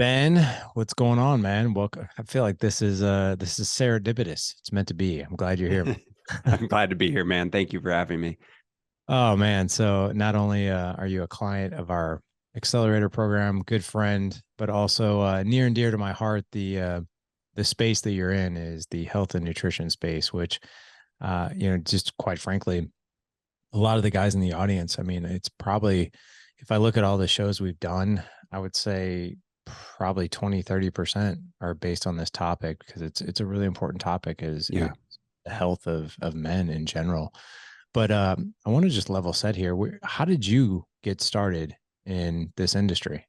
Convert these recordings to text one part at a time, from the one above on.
Ben, what's going on, man? Welcome. I feel like this is serendipitous. It's meant to be. I'm glad you're here, man. I'm glad to be here, man. Thank you for having me. Oh man, so not only are you a client of our accelerator program, good friend, but also near and dear to my heart, the space that you're in is the health and nutrition space, which just quite frankly, a lot of the guys in the audience, I mean, it's probably if I look at all the shows we've done, I would say probably 20-30% are based on this topic because it's a really important topic is Yeah. the health of men in general. But I want to just level set here. How did you get started in this industry?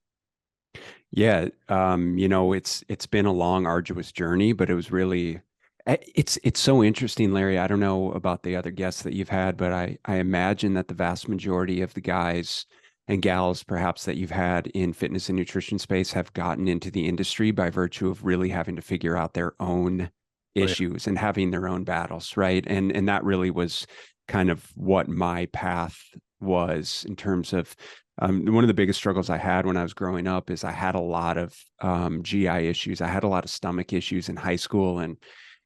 Yeah. It's been a long, arduous journey, but it was really it's so interesting, Larry. I don't know about the other guests that you've had, but I imagine that the vast majority of the guys and gals perhaps that you've had in fitness and nutrition space have gotten into the industry by virtue of really having to figure out their own Oh, yeah. issues and having their own battles, right? And that really was kind of what my path was in terms of one of the biggest struggles I had when I was growing up is I had a lot of GI issues. I had a lot of stomach issues in high school, and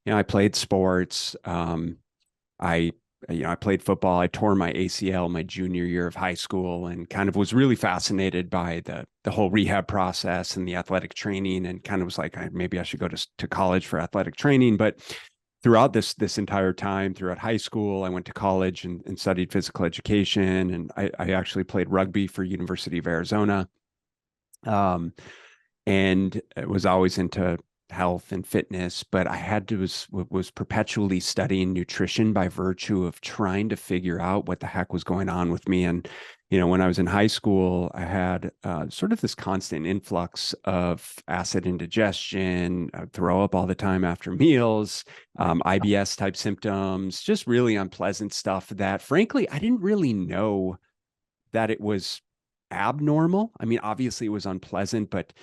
I played sports. I I played football. I tore my ACL my junior year of high school, and kind of was really fascinated by the whole rehab process and the athletic training, and kind of was like, maybe I should go to college for athletic training. But throughout this entire time, throughout high school, I went to college and studied physical education, and I actually played rugby for University of Arizona, um, and was always into health and fitness. But I had to was perpetually studying nutrition by virtue of trying to figure out what the heck was going on with me. And when I was in high school, I had sort of this constant influx of acid indigestion. I'd throw up all the time after meals, IBS type symptoms, just really unpleasant stuff that, frankly, I didn't really know that it was abnormal. I mean, obviously, it was unpleasant, but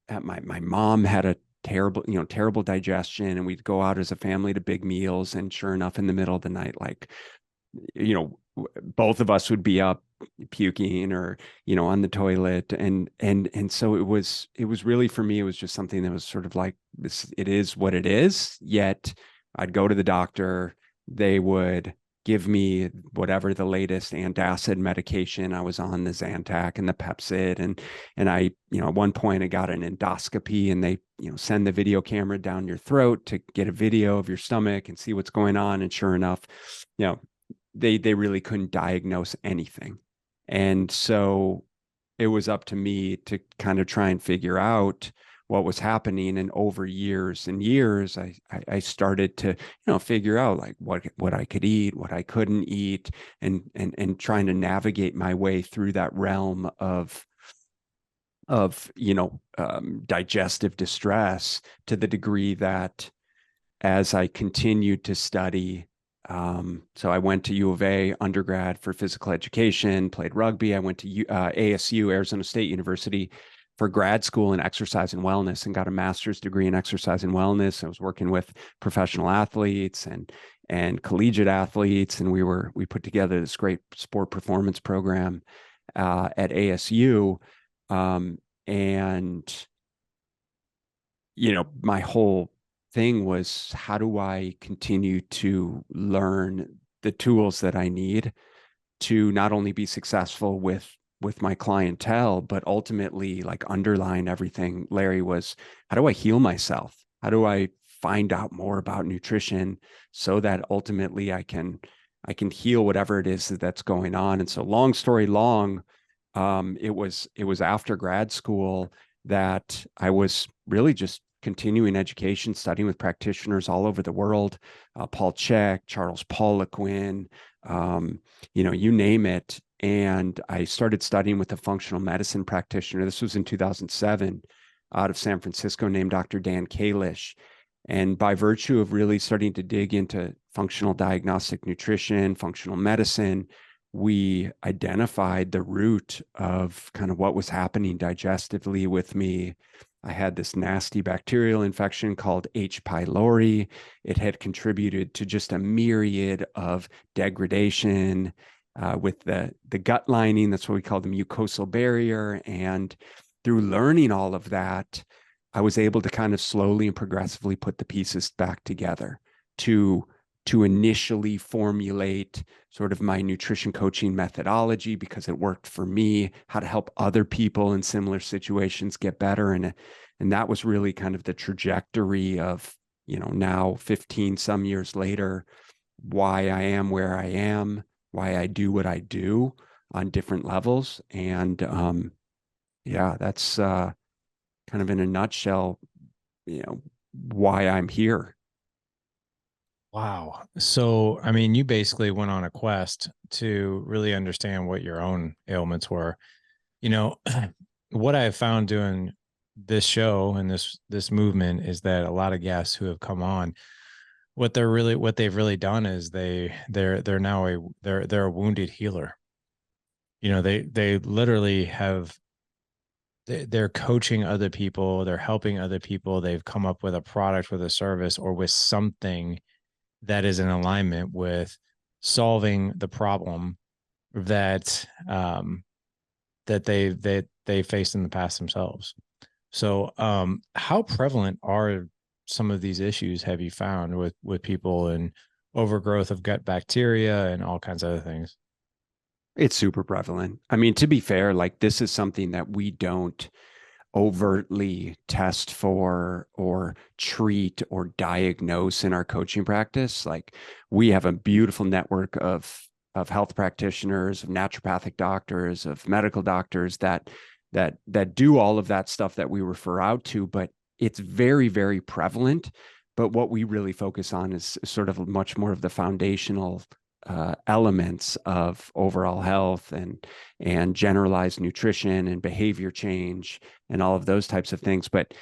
my mom had a terrible digestion, and we'd go out as a family to big meals, and sure enough, in the middle of the night, like you know both of us would be up puking or on the toilet, and so it was really, for me, it was just something that was sort of like this. It is what it is. Yet I'd go to the doctor. They would give me whatever the latest antacid medication. I was on the Zantac and the Pepcid, and I, at one point I got an endoscopy, and they, send the video camera down your throat to get a video of your stomach and see what's going on. And sure enough, you know, they really couldn't diagnose anything. And so it was up to me to kind of try and figure out what was happening. And over years and years, I started to, figure out like what I could eat, what I couldn't eat, and trying to navigate my way through that realm of digestive distress, to the degree that as I continued to study. So I went to U of A undergrad for physical education, played rugby. I went to ASU, Arizona State University, for grad school in exercise and wellness, and got a master's degree in exercise and wellness. I was working with professional athletes and collegiate athletes, and we put together this great sport performance program at ASU. And my whole thing was, how do I continue to learn the tools that I need to not only be successful with my clientele, but ultimately, like, underlying everything, Larry, was, how do I heal myself? How do I find out more about nutrition so that ultimately I can heal whatever it is that's going on? And so, long story long, it was after grad school that I was really just continuing education, studying with practitioners all over the world, Paul Chek, Charles Poliquin, you name it. And I started studying with a functional medicine practitioner. This was in 2007, out of San Francisco, named Dr. Dan Kalish. And by virtue of really starting to dig into functional diagnostic nutrition, functional medicine, we identified the root of kind of what was happening digestively with me. I had this nasty bacterial infection called H. pylori. It had contributed to just a myriad of degradation with the gut lining. That's what we call the mucosal barrier. And through learning all of that, I was able to kind of slowly and progressively put the pieces back together to initially formulate sort of my nutrition coaching methodology because it worked for me, how to help other people in similar situations get better. And that was really kind of the trajectory of, now 15 some years later, why I am where I am, why I do what I do on different levels. And yeah, that's kind of in a nutshell, why I'm here. Wow. So, I mean, you basically went on a quest to really understand what your own ailments were. You know, what I have found doing this show and this movement is that a lot of guests who have come on, what they've really done is they're now they're a wounded healer. They literally they're coaching other people, they're helping other people, they've come up with a product, with a service, or with something that is in alignment with solving the problem that they faced in the past themselves. So, how prevalent are some of these issues, have you found, with people and overgrowth of gut bacteria and all kinds of other things? It's super prevalent. I mean, to be fair, like this is something that we don't overtly test for or treat or diagnose in our coaching practice. Like we have a beautiful network of health practitioners, of naturopathic doctors, of medical doctors that do all of that stuff that we refer out to, but it's very, very prevalent. But what we really focus on is sort of much more of the foundational elements of overall health and generalized nutrition and behavior change and all of those types of things. But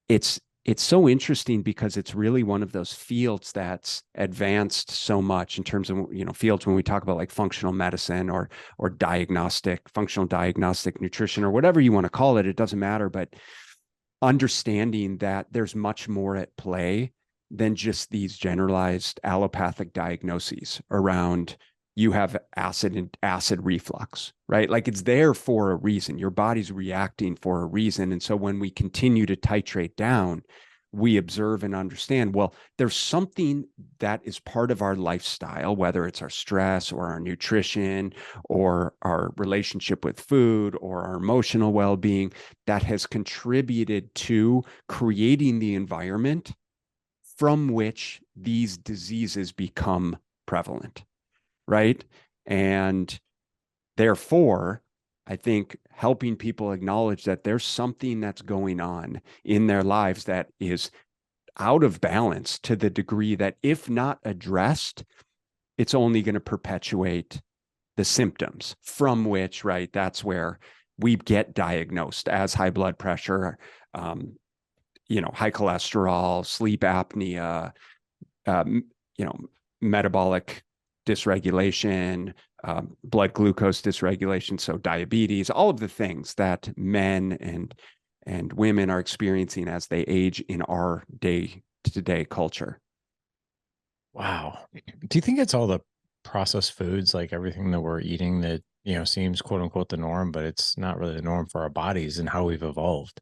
it's so interesting because it's really one of those fields that's advanced so much in terms of, fields when we talk about like functional medicine or functional diagnostic nutrition or whatever you want to call it. It doesn't matter, but understanding that there's much more at play than just these generalized allopathic diagnoses around you have acid reflux, right? Like it's there for a reason. Your body's reacting for a reason. And so when we continue to titrate down, we observe and understand, well, there's something that is part of our lifestyle, whether it's our stress or our nutrition or our relationship with food or our emotional well-being, that has contributed to creating the environment from which these diseases become prevalent, right? And therefore, I think helping people acknowledge that there's something that's going on in their lives that is out of balance to the degree that if not addressed, it's only going to perpetuate the symptoms from which, right, that's where we get diagnosed as high blood pressure, high cholesterol, sleep apnea, um, metabolic dysregulation, blood glucose dysregulation, so diabetes, all of the things that men and women are experiencing as they age in our day-to-day culture. Wow. Do you think it's all the processed foods, like everything that we're eating that, seems quote unquote the norm, but it's not really the norm for our bodies and how we've evolved?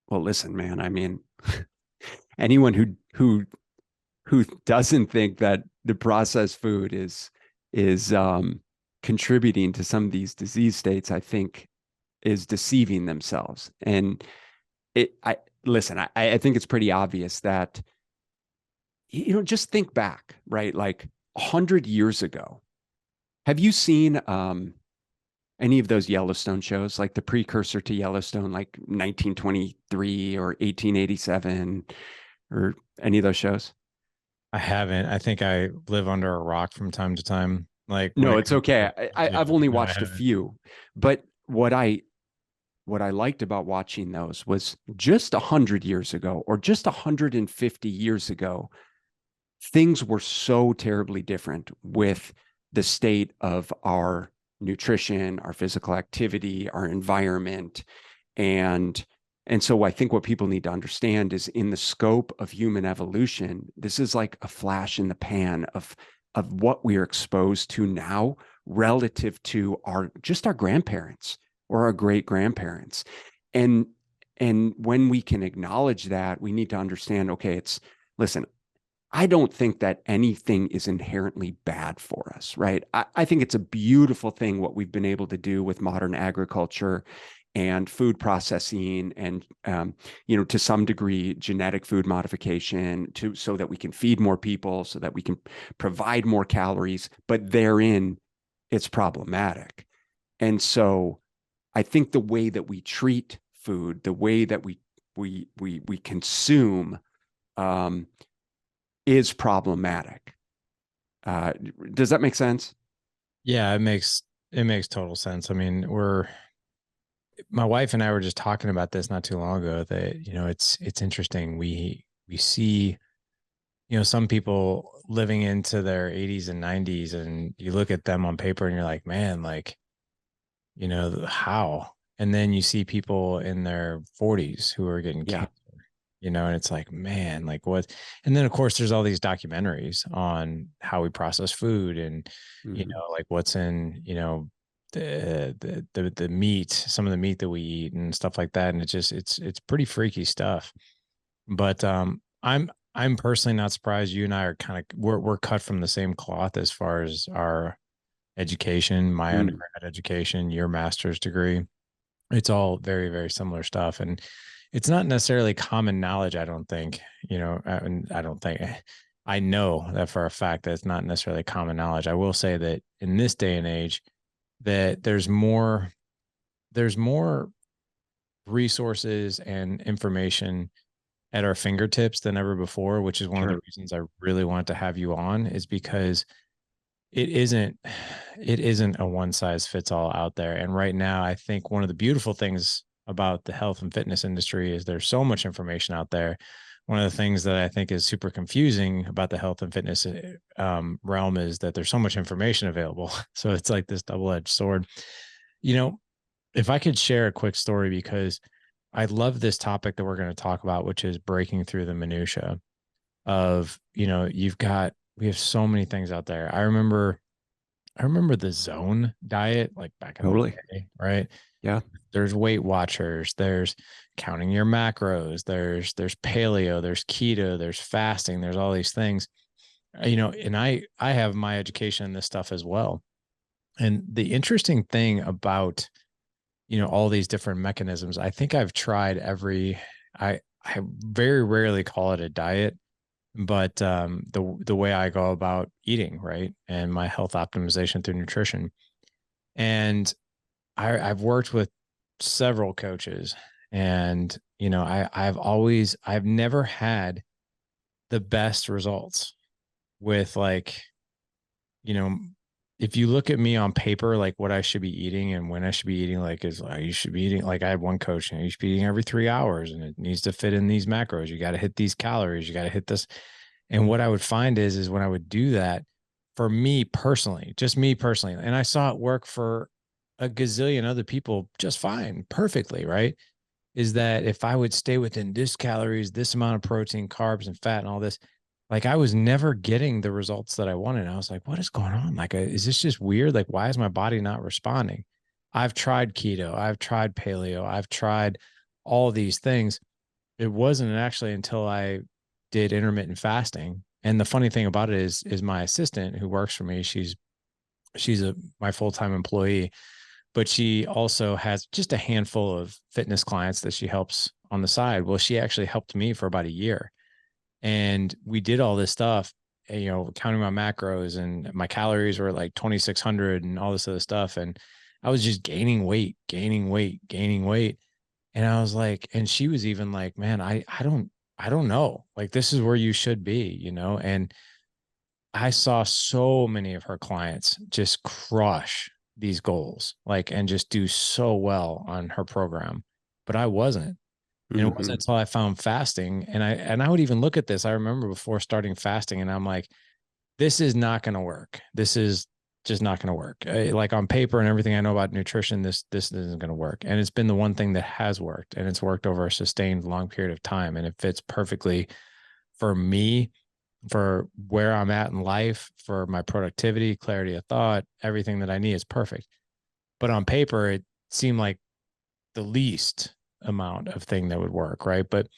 Well, listen, man, I mean, anyone who doesn't think that the processed food is contributing to some of these disease states, I think is deceiving themselves. And I listen, I think it's pretty obvious that, just think back, right? Like 100 years ago, have you seen any of those Yellowstone shows, like the precursor to Yellowstone, like 1923 or 1887 or any of those shows? I haven't. I think I live under a rock from time to time. Like when No, it it's comes okay. to, yeah, I've only no, I watched a haven't. few, but what I liked about watching those was just 100 years ago or just 150 years ago, things were so terribly different with the state of our nutrition, our physical activity, our environment. And and so I think what people need to understand is in the scope of human evolution, this is like a flash in the pan of what we are exposed to now relative to our grandparents or our great grandparents. And when we can acknowledge that, we need to understand, okay, listen, I don't think that anything is inherently bad for us, right? I think it's a beautiful thing what we've been able to do with modern agriculture and food processing, and to some degree genetic food modification, so that we can feed more people, so that we can provide more calories. But therein, it's problematic. And so I think the way that we treat food, the way that we consume, um, is problematic. Does that make sense? Yeah, it makes total sense. I mean, my wife and I were just talking about this not too long ago, that, it's interesting. We see, some people living into their 80s and 90s, and you look at them on paper and you're like, man, like, how? And then you see people in their 40s who are getting Yeah. cancer, and it's like, man, like what? And then of course there's all these documentaries on how we process food, and Mm-hmm. like what's in, the meat, some of the meat that we eat and stuff like that. And it's pretty freaky stuff. But I'm personally not surprised. You and I are we're cut from the same cloth as far as our education, my Mm. undergrad education, your master's degree. It's all very, very similar stuff. And it's not necessarily common knowledge, I don't think. And I don't think, I know that for a fact that it's not necessarily common knowledge. I will say that in this day and age, that there's more resources and information at our fingertips than ever before, which is one of the Sure. reasons I really want to have you on, is because it isn't it isn't a one size fits all out there. And right now, I think one of the beautiful things about the health and fitness industry is there's so much information out there. One of the things that I think is super confusing about the health and fitness realm is that there's so much information available. So it's like this double-edged sword. You know, if I could share a quick story, because I love this topic that we're going to talk about, which is breaking through the minutia of, we have so many things out there. I remember the zone diet, like back in the Totally. day, right? Yeah. There's Weight Watchers, there's counting your macros, there's paleo, there's keto, there's fasting, there's all these things. And I have my education in this stuff as well. And the interesting thing about, all these different mechanisms, I think I've tried I very rarely call it a diet, but the way I go about eating, right, and my health optimization through nutrition. And I've worked with several coaches, and I've never had the best results with, like, you know, if you look at me on paper, like what I should be eating and when I should be eating, like, is like, you should be eating, like, I had one coach, you should be eating every 3 hours and it needs to fit in these macros. You got to hit these calories. You got to hit this. And what I would find is when I would do that, for me personally, just me personally, and I saw it work for a gazillion other people just fine, perfectly, right? Is that if I would stay within this calories, this amount of protein, carbs, and fat, and all this, like, I was never getting the results that I wanted. I was like, what is going on? Like, is this just weird? Like, why is my body not responding? I've tried keto, I've tried paleo, I've tried all these things. It wasn't actually until I did intermittent fasting. And the funny thing about it is my assistant who works for me, she's my full-time employee, but she also has just a handful of fitness clients that she helps on the side. Well, she actually helped me for about a year. And we did all this stuff, counting my macros, and my calories were like 2,600 and all this other stuff. And I was just gaining weight, gaining weight, gaining weight. And I was like, and she was even like, man, I don't know. Like, this is where you should be. And I saw so many of her clients just crush these goals, like, and just do so well on her program. But I wasn't. And it Mm-hmm. wasn't until I found fasting, and I would even look at this. I remember before starting fasting, and I'm like, this is not going to work. This is just not going to work. Like, on paper and everything I know about nutrition, this isn't going to work. And it's been the one thing that has worked, and it's worked over a sustained long period of time, and it fits perfectly for me, for where I'm at in life, for my productivity, clarity of thought, everything that I need is perfect. But on paper, it seemed like the least amount of thing that would work, right? But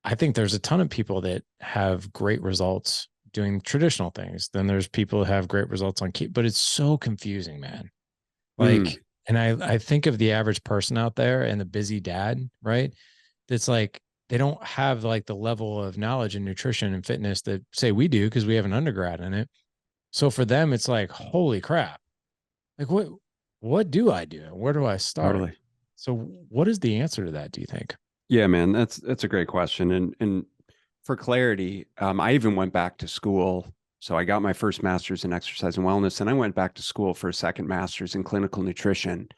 I think there's a ton of people that have great results doing traditional things. Then there's people who have great results on keto, but it's so confusing, man. Mm, Like, and I think of the average person out there and the busy dad, right? That's like they don't have like the level of knowledge in nutrition and fitness that say we do because we have an undergrad in it. So for them, it's like, holy crap. Like what do I do? Where do I start? totally. So what is the answer to that, do you think? Yeah, man, that's a great question. And for clarity, I even went back to school. So I got my first master's in exercise and wellness, and I went back to school for a second master's in clinical nutrition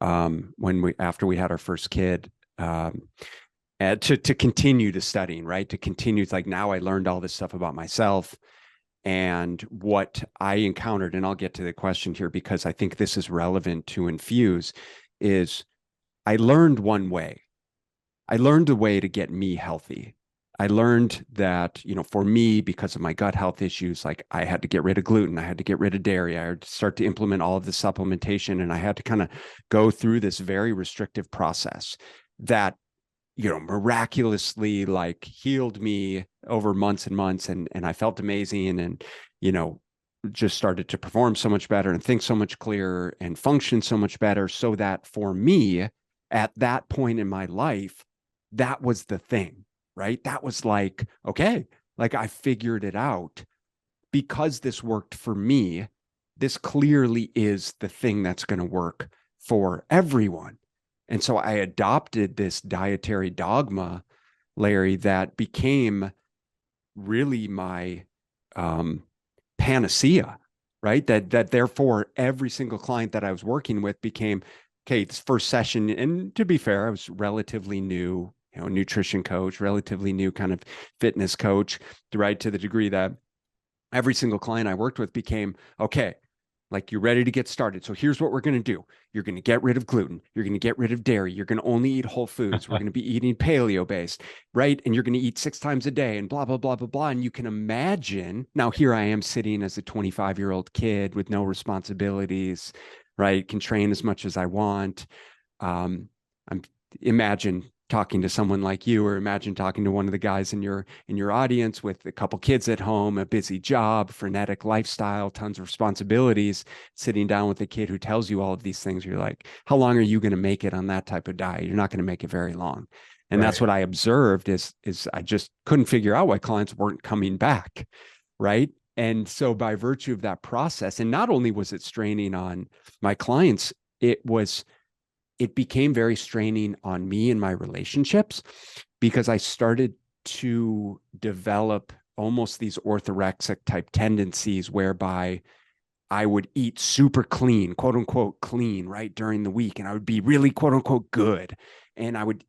when we after we had our first kid. And to continue to studying, right? To continue, it's like now I learned all this stuff about myself and what I encountered. And I'll get to the question here because I think this is relevant to infuse. Is I learned one way. I learned a way to get me healthy. I learned that, for me, because of my gut health issues, like I had to get rid of gluten, I had to get rid of dairy, I had to start to implement all of the supplementation, and I had to kind of go through this very restrictive process that, miraculously like healed me over months and months. And I felt amazing and, you know, just started to perform so much better and think so much clearer and function so much better. So that for me, at that point in my life, that was the thing, right? That was like, okay, like I figured it out because this worked for me. This clearly is the thing that's going to work for everyone. And so I adopted this dietary dogma, Larry, that became really my um, panacea, right? That therefore every single client that I was working with became, okay, this first session. And to be fair, I was relatively new, nutrition coach, relatively new kind of fitness coach, right? To the degree that every single client I worked with became, okay, like you're ready to get started. So here's what we're going to do. You're going to get rid of gluten. You're going to get rid of dairy. You're going to only eat whole foods. We're going to be eating paleo based, right? And you're going to eat 6 times a day and blah, blah, blah, blah, blah. And you can imagine now here I am sitting as a 25-year-old kid with no responsibilities, right? Can train as much as I want. I'm imagine talking to someone like you, or imagine talking to one of the guys in your audience with a couple kids at home, a busy job, frenetic lifestyle, tons of responsibilities, sitting down with a kid who tells you all of these things. You're like, how long are you going to make it on that type of diet? You're not going to make it very long. And that's Right. what I observed is I just couldn't figure out why clients weren't coming back, right? And so by virtue of that process, and not only was it straining on my clients, it became very straining on me and my relationships because I started to develop almost these orthorexic type tendencies whereby I would eat super clean, quote unquote clean, right, during the week, and I would be really quote unquote good. And I would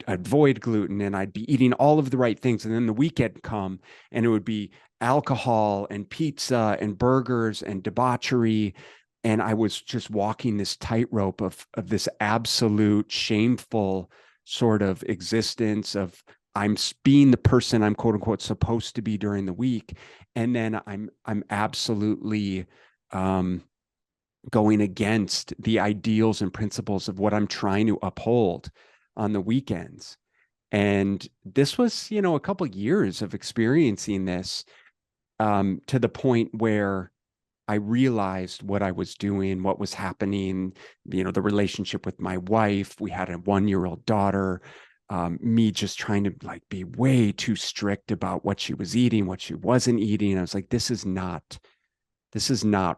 avoid gluten, and I'd be eating all of the right things. And then the weekend come, and it would be alcohol and pizza and burgers and debauchery. And I was just walking this tightrope of this absolute shameful sort of existence of I'm being the person I'm quote unquote supposed to be during the week, and then I'm absolutely um, going against the ideals and principles of what I'm trying to uphold on the weekends. And this was, a couple of years of experiencing this to the point where I realized what I was doing, what was happening, the relationship with my wife. We had a 1-year-old daughter. Me just trying to like be way too strict about what she was eating, what she wasn't eating. I was like, this is not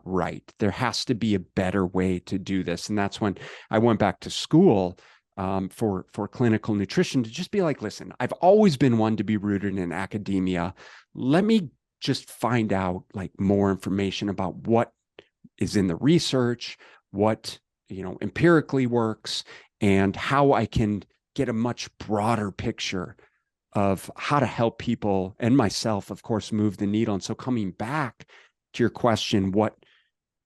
right. There has to be a better way to do this. And that's when I went back to school for clinical nutrition to just be like, listen, I've always been one to be rooted in academia. Let me just find out like more information about what is in the research, what empirically works, and how I can get a much broader picture of how to help people and myself, of course, move the needle. And so coming back to your question, what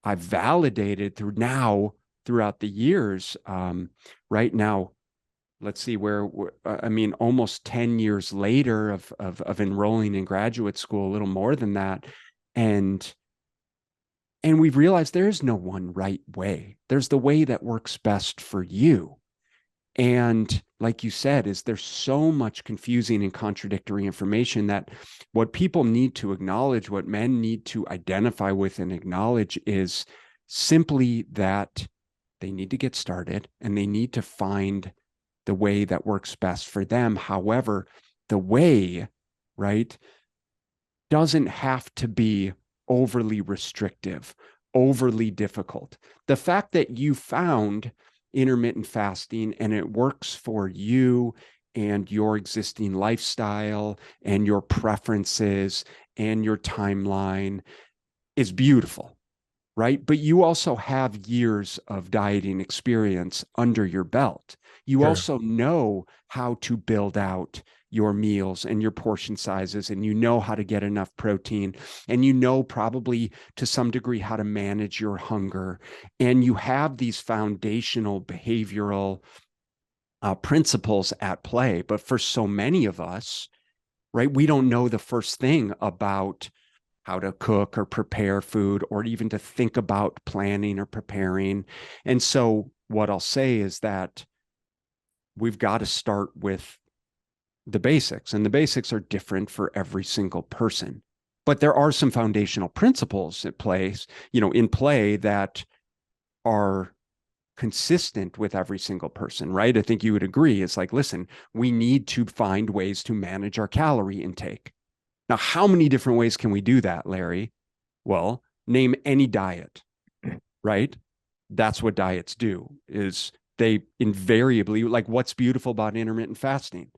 I've validated throughout the years, right now, let's see I mean, almost 10 years later of enrolling in graduate school, a little more than that. And we've realized there is no one right way. There's the way that works best for you. And like you said, is there's so much confusing and contradictory information that what people need to acknowledge, what men need to identify with and acknowledge is simply that they need to get started and they need to find the way that works best for them. However, the way, right, doesn't have to be overly restrictive, overly difficult. The fact that you found intermittent fasting and it works for you and your existing lifestyle and your preferences and your timeline is beautiful, right? But you also have years of dieting experience under your belt. You Sure. also know how to build out your meals and your portion sizes, and you know how to get enough protein, and you know probably to some degree how to manage your hunger. And you have these foundational behavioral principles at play. But for so many of us, right, we don't know the first thing about how to cook or prepare food or even to think about planning or preparing. And so what I'll say is that we've got to start with the basics, and the basics are different for every single person. But there are some foundational principles at place, in play that are consistent with every single person, right? I think you would agree. It's like, listen, we need to find ways to manage our calorie intake. Now, how many different ways can we do that, Larry? Well, name any diet, right? That's what diets do, is they invariably, like, what's beautiful about intermittent fasting?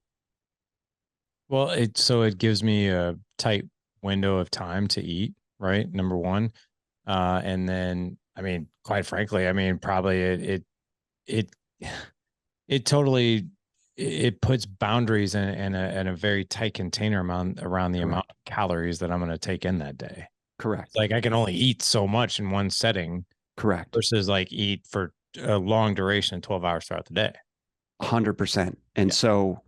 Well, it gives me a tight window of time to eat, right? Number one. And then, I mean, quite frankly, I mean, probably it it totally it puts boundaries in a very tight container amount around the amount Correct. of calories that I'm going to take in that day. It's Correct. like I can only eat so much in one setting Correct. versus like eat for a long duration, 12 hours throughout the day. 100%. And Yeah. so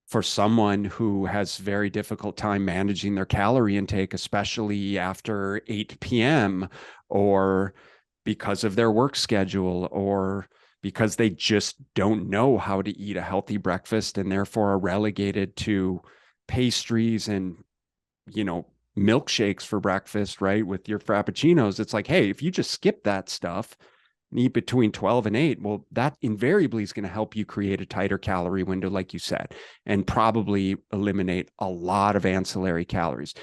for someone who has very difficult time managing their calorie intake, especially after 8 p.m., or because of their work schedule, or because they just don't know how to eat a healthy breakfast and therefore are relegated to pastries and, you know, milkshakes for breakfast, right? With your frappuccinos, it's like, hey, if you just skip that stuff and eat between 12 and 8, well, that invariably is going to help you create a tighter calorie window, like you said, and probably eliminate a lot of ancillary calories.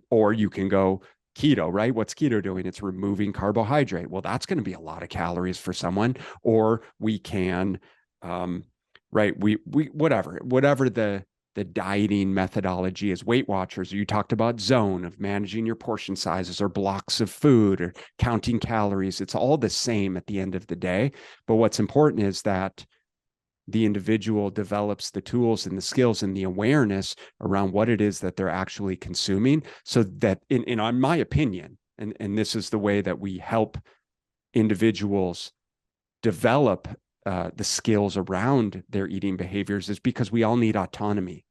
Or you can go keto, right? What's keto doing? It's removing carbohydrate. Well, that's going to be a lot of calories for someone. Or we can, right? Whatever the dieting methodology is. Weight Watchers, you talked about zone of managing your portion sizes or blocks of food or counting calories. It's all the same at the end of the day. But what's important is that the individual develops the tools and the skills and the awareness around what it is that they're actually consuming, so that in my opinion, and this is the way that we help individuals develop the skills around their eating behaviors, is because we all need autonomy.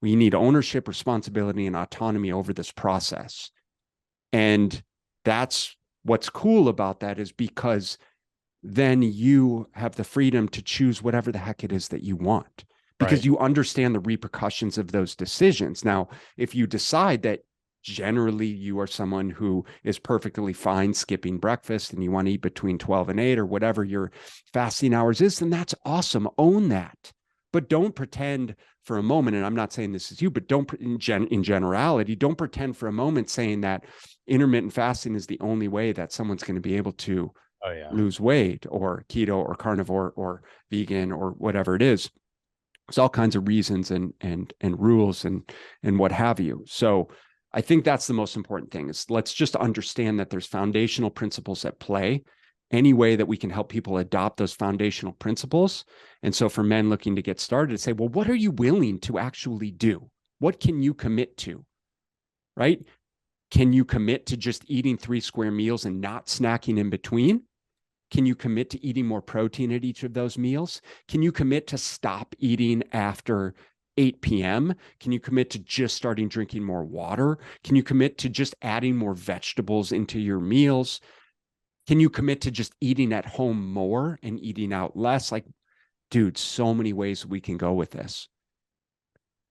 We need ownership, responsibility, and autonomy over this process. And that's what's cool about that, is because then you have the freedom to choose whatever the heck it is that you want, because Right. you understand the repercussions of those decisions. Now, if you decide that generally you are someone who is perfectly fine skipping breakfast and you want to eat between 12 and 8 or whatever your fasting hours is, then that's awesome. Own that. But don't pretend for a moment, and I'm not saying this is you, but don't in generality, don't pretend for a moment saying that intermittent fasting is the only way that someone's going to be able to Oh yeah. lose weight, or keto or carnivore or vegan or whatever it is. There's all kinds of reasons and rules and what have you. So I think that's the most important thing, is let's just understand that there's foundational principles at play. Any way that we can help people adopt those foundational principles. And so for men looking to get started, say, well, what are you willing to actually do? What can you commit to? Right? Can you commit to just eating 3 square meals and not snacking in between? Can you commit to eating more protein at each of those meals? Can you commit to stop eating after 8 p.m.? Can you commit to just starting drinking more water? Can you commit to just adding more vegetables into your meals? Can you commit to just eating at home more and eating out less? Like, dude, so many ways we can go with this.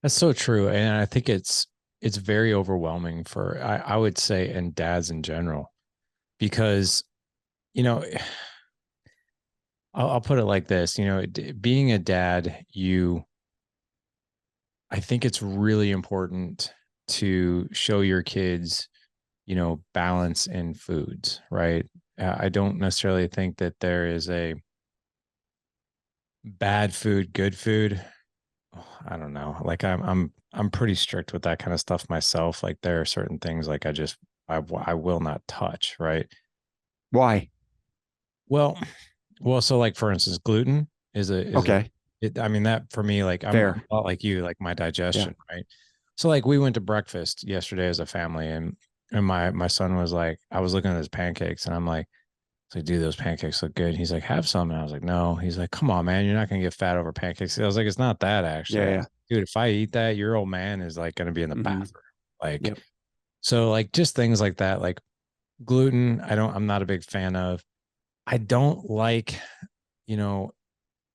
That's so true. And I think it's very overwhelming for I would say and dads in general because you know I'll put it like this, being a dad, I think it's really important to show your kids, balance in foods, right? I don't necessarily think that there is a bad food, good food. I don't know. Like I'm pretty strict with that kind of stuff myself. Like there are certain things like I will not touch, right? Why? Well, so like for instance, gluten is a Okay. I mean that for me, like I'm Fair. a lot like you, like my Yeah. digestion, right? So like we went to breakfast yesterday as a family, and my son was like, I was looking at his pancakes, and I'm like, dude, those pancakes look good. He's like, have some, and I was like, no. He's like, come on, man, you're not gonna get fat over pancakes. I was like, it's not that actually. Yeah. Yeah. Dude, if I eat that, your old man is like gonna be in the Mm-hmm. bathroom. Like, Yep. so like just things like that, like gluten, I'm not a big fan of. I don't like, you know,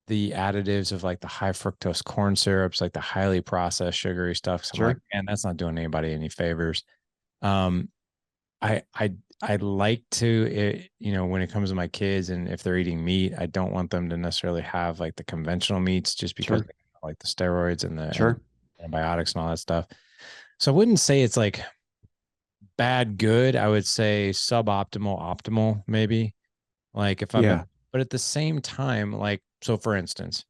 the additives of like the high fructose corn syrups, like the highly processed sugary stuff. So I'm like, Sure. man, that's not doing anybody any favors. Um, I I I like to when it comes to my kids and if they're eating meat, I don't want them to necessarily have like the conventional meats just because Sure. they like the steroids and Sure. antibiotics and all that stuff. So I wouldn't say it's like bad good. I would say suboptimal optimal maybe. Like if I'm Yeah. but at the same time, like so for instance,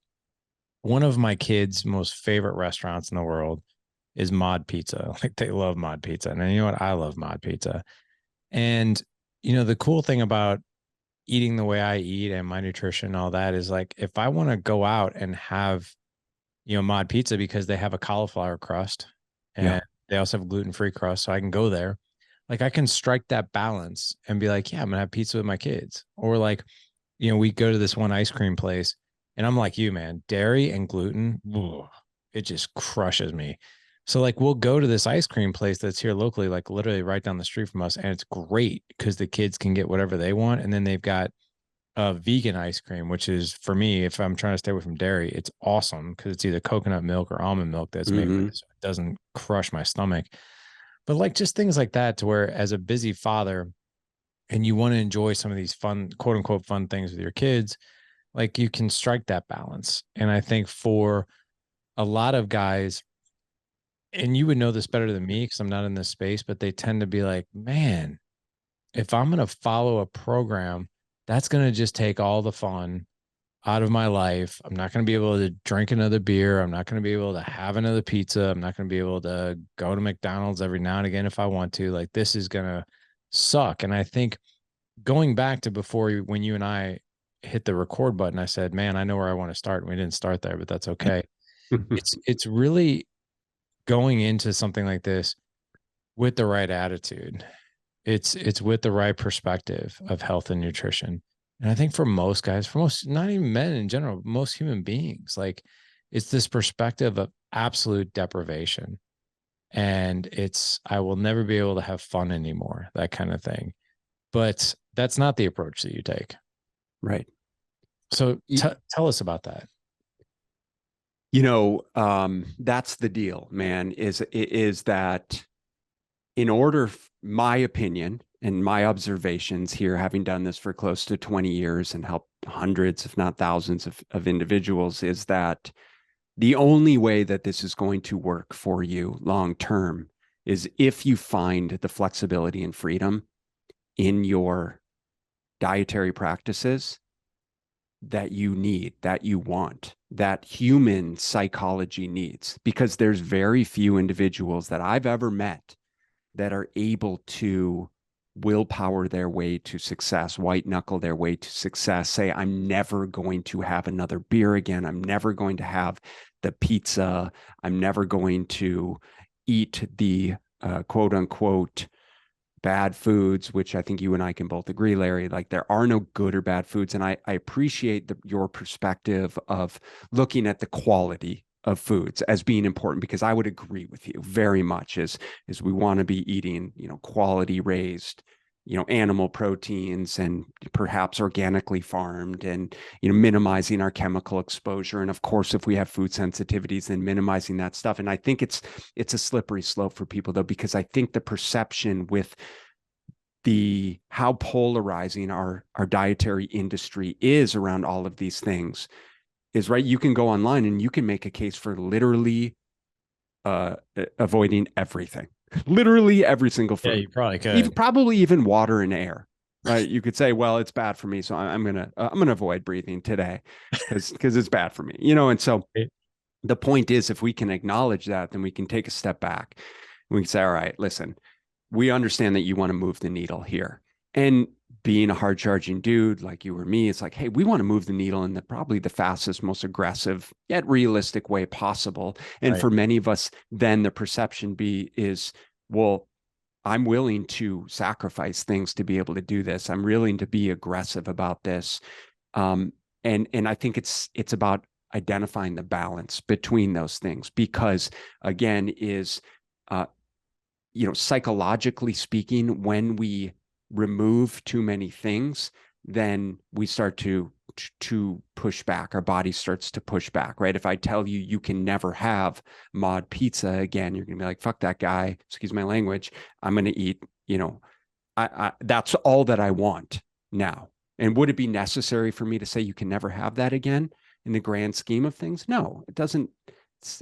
one of my kids' most favorite restaurants in the world is Mod Pizza. Like they love Mod Pizza. And you know what? I love Mod Pizza. And the cool thing about eating the way I eat and my nutrition and all that is like if I want to go out and have, Mod Pizza because they have a cauliflower crust Yeah. and they also have a gluten-free crust, so I can go there. Like I can strike that balance and be like, yeah, I'm gonna have pizza with my kids. Or like, we go to this one ice cream place, and I'm like you, man, dairy and gluten, ugh, it just crushes me. So like we'll go to this ice cream place that's here locally, like literally right down the street from us, and it's great because the kids can get whatever they want, and then they've got vegan ice cream, which is for me, if I'm trying to stay away from dairy, it's awesome because it's either coconut milk or almond milk that's made with Mm-hmm. it, so it doesn't crush my stomach. But like just things like that, to where as a busy father, and you want to enjoy some of these fun, quote unquote, fun things with your kids, like you can strike that balance. And I think for a lot of guys, and you would know this better than me because I'm not in this space, but they tend to be like, man, if I'm going to follow a program, that's going to just take all the fun out of my life. I'm not going to be able to drink another beer. I'm not going to be able to have another pizza. I'm not going to be able to go to McDonald's every now and again if I want to. Like this is going to suck. And I think going back to before when you and I hit the record button, I said, man, I know where I want to start. And we didn't start there, but that's okay. It's really going into something like this with the right attitude. It's with the right perspective of health and nutrition. And I think for most guys, for most, not even men in general, most human beings, like it's this perspective of absolute deprivation. And I will never be able to have fun anymore, that kind of thing. But that's not the approach that you take. Right. So tell us about that. That's the deal, man, is that in order, my opinion and my observations here, having done this for close to 20 years and helped hundreds, if not thousands of individuals, is that the only way that this is going to work for you long term is if you find the flexibility and freedom in your dietary practices that you need, that you want, that human psychology needs, because there's very few individuals that I've ever met that are able to willpower their way to success, white knuckle their way to success, say, I'm never going to have another beer again. I'm never going to have the pizza. I'm never going to eat the quote unquote bad foods, which I think you and I can both agree, Larry, like there are no good or bad foods. And I appreciate your perspective of looking at the quality of foods as being important, because I would agree with you very much as we want to be eating, quality raised animal proteins and perhaps organically farmed, and, minimizing our chemical exposure. And of course, if we have food sensitivities, then minimizing that stuff. And I think it's a slippery slope for people, though, because I think the perception with how polarizing our dietary industry is around all of these things is, right. You can go online and you can make a case for literally avoiding everything, literally every single Yeah, food, you probably even could. probably even water and air. Right? You could say, well, it's bad for me, so I'm gonna avoid breathing today because it's bad for me. And so the point is, if we can acknowledge that, then we can take a step back. We can say, all right, listen, we understand that you want to move the needle here. And being a hard charging dude like you or me, it's like, hey, we want to move the needle in probably the fastest, most aggressive, yet realistic way possible. And Right. for many of us, then the perception is, well, I'm willing to sacrifice things to be able to do this. I'm willing to be aggressive about this. And I think it's about identifying the balance between those things, because again, uh, psychologically speaking, when we remove too many things, then we start to push back. Our body starts to push back, right? If I tell you you can never have mod pizza again, you're gonna be like, fuck that guy, excuse my language. I'm gonna eat, that's all that I want now. And would it be necessary for me to say you can never have that again in the grand scheme of things? No, it doesn't.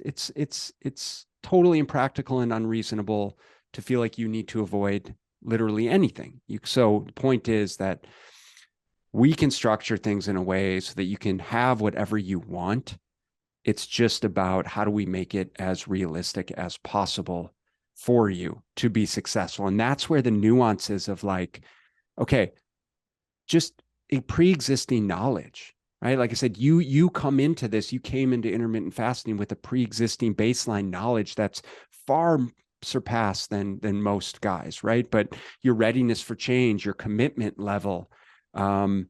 It's totally impractical and unreasonable to feel like you need to avoid literally anything. So the point is that we can structure things in a way so that you can have whatever you want. It's just about how do we make it as realistic as possible for you to be successful. And that's where the nuances of, like, okay, just a pre-existing knowledge, right? Like I said, you come into this, you came into intermittent fasting with a pre-existing baseline knowledge that's far surpassed than most guys, right? But your readiness for change, your commitment level, all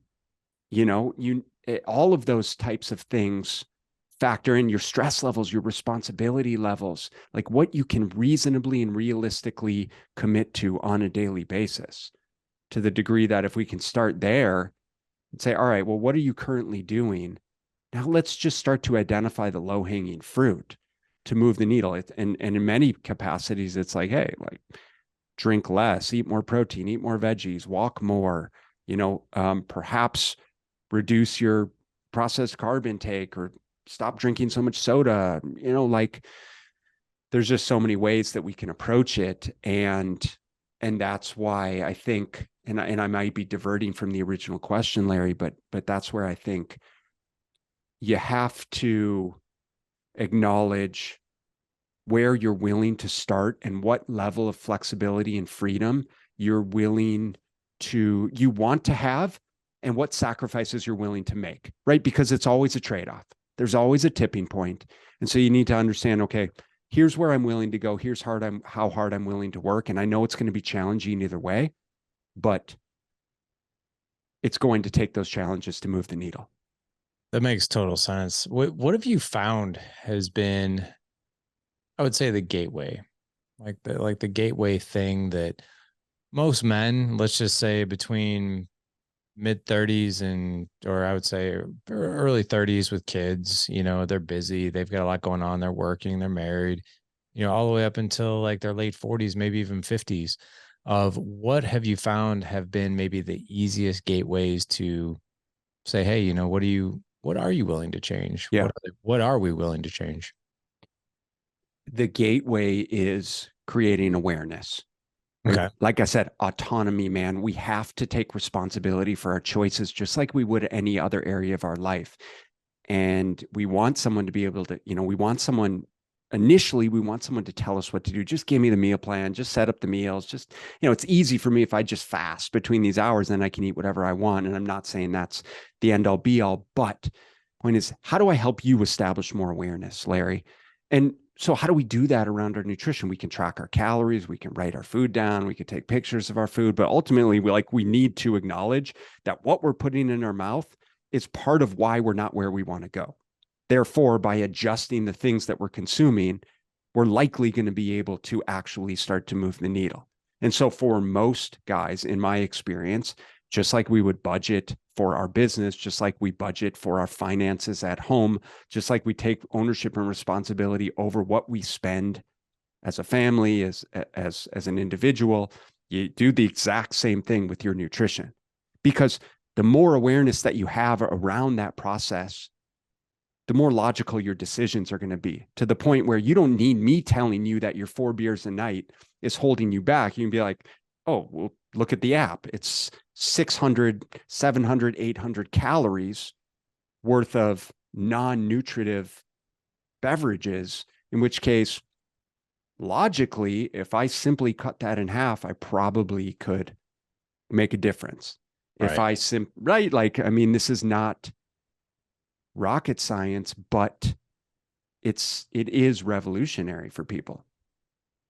of those types of things factor in, your stress levels, your responsibility levels, like what you can reasonably and realistically commit to on a daily basis, to the degree that if we can start there and say, all right, well, what are you currently doing? Now let's just start to identify the low hanging fruit to move the needle. And in many capacities, it's like, hey, like, drink less, eat more protein, eat more veggies, walk more, perhaps reduce your processed carb intake, or stop drinking so much soda. Like, there's just so many ways that we can approach it. And that's why I think, and I might be diverting from the original question, Larry, but that's where I think you have to acknowledge where you're willing to start and what level of flexibility and freedom you want to have, and what sacrifices you're willing to make, right? Because it's always a trade-off. There's always a tipping point. And so you need to understand, okay, here's where I'm willing to go. Here's how hard I'm willing to work. And I know it's going to be challenging either way, but it's going to take those challenges to move the needle. That makes total sense. What have you found has been, I would say, the gateway, like the gateway thing that most men, let's just say between mid 30s and, or I would say early 30s with kids, they're busy, they've got a lot going on, they're working, they're married, all the way up until like their late 40s, maybe even 50s, of what have you found have been maybe the easiest gateways to say, hey, what are you willing to change? Yeah. What are we willing to change? The gateway is creating awareness. Right? Okay. Like I said, autonomy, man. We have to take responsibility for our choices, just like we would any other area of our life. And we want someone to be able to, initially, we want someone to tell us what to do. Just give me the meal plan, just set up the meals. Just, it's easy for me if I just fast between these hours, then I can eat whatever I want. And I'm not saying that's the end all be all, but point is, how do I help you establish more awareness, Larry? And so how do we do that around our nutrition? We can track our calories, we can write our food down, we can take pictures of our food, but ultimately we need to acknowledge that what we're putting in our mouth is part of why we're not where we want to go. Therefore, by adjusting the things that we're consuming, we're likely going to be able to actually start to move the needle. And so for most guys, in my experience, just like we would budget for our business, just like we budget for our finances at home, just like we take ownership and responsibility over what we spend as a family, as an individual, you do the exact same thing with your nutrition. Because the more awareness that you have around that process, the more logical your decisions are going to be, to the point where you don't need me telling you that your 4 beers a night is holding you back. You can be like, oh, well, look at the app. It's 600, 700, 800 calories worth of non-nutritive beverages, in which case, logically, if I simply cut that in half, I probably could make a difference. If Right. I right, like, I mean, this is not rocket science, but it is revolutionary for people.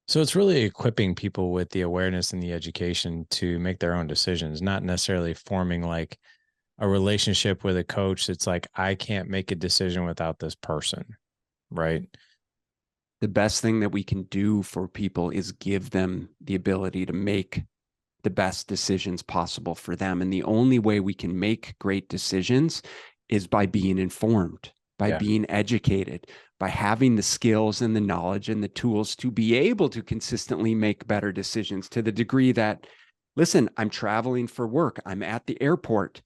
So it's really equipping people with the awareness and the education to make their own decisions, not necessarily forming like a relationship with a coach that's like, I can't make a decision without this person. Right. The best thing that we can do for people is give them the ability to make the best decisions possible for them. And the only way we can make great decisions is by being informed, by Yeah. being educated, by having the skills and the knowledge and the tools to be able to consistently make better decisions, to the degree that, listen, I'm traveling for work, I'm at the airport.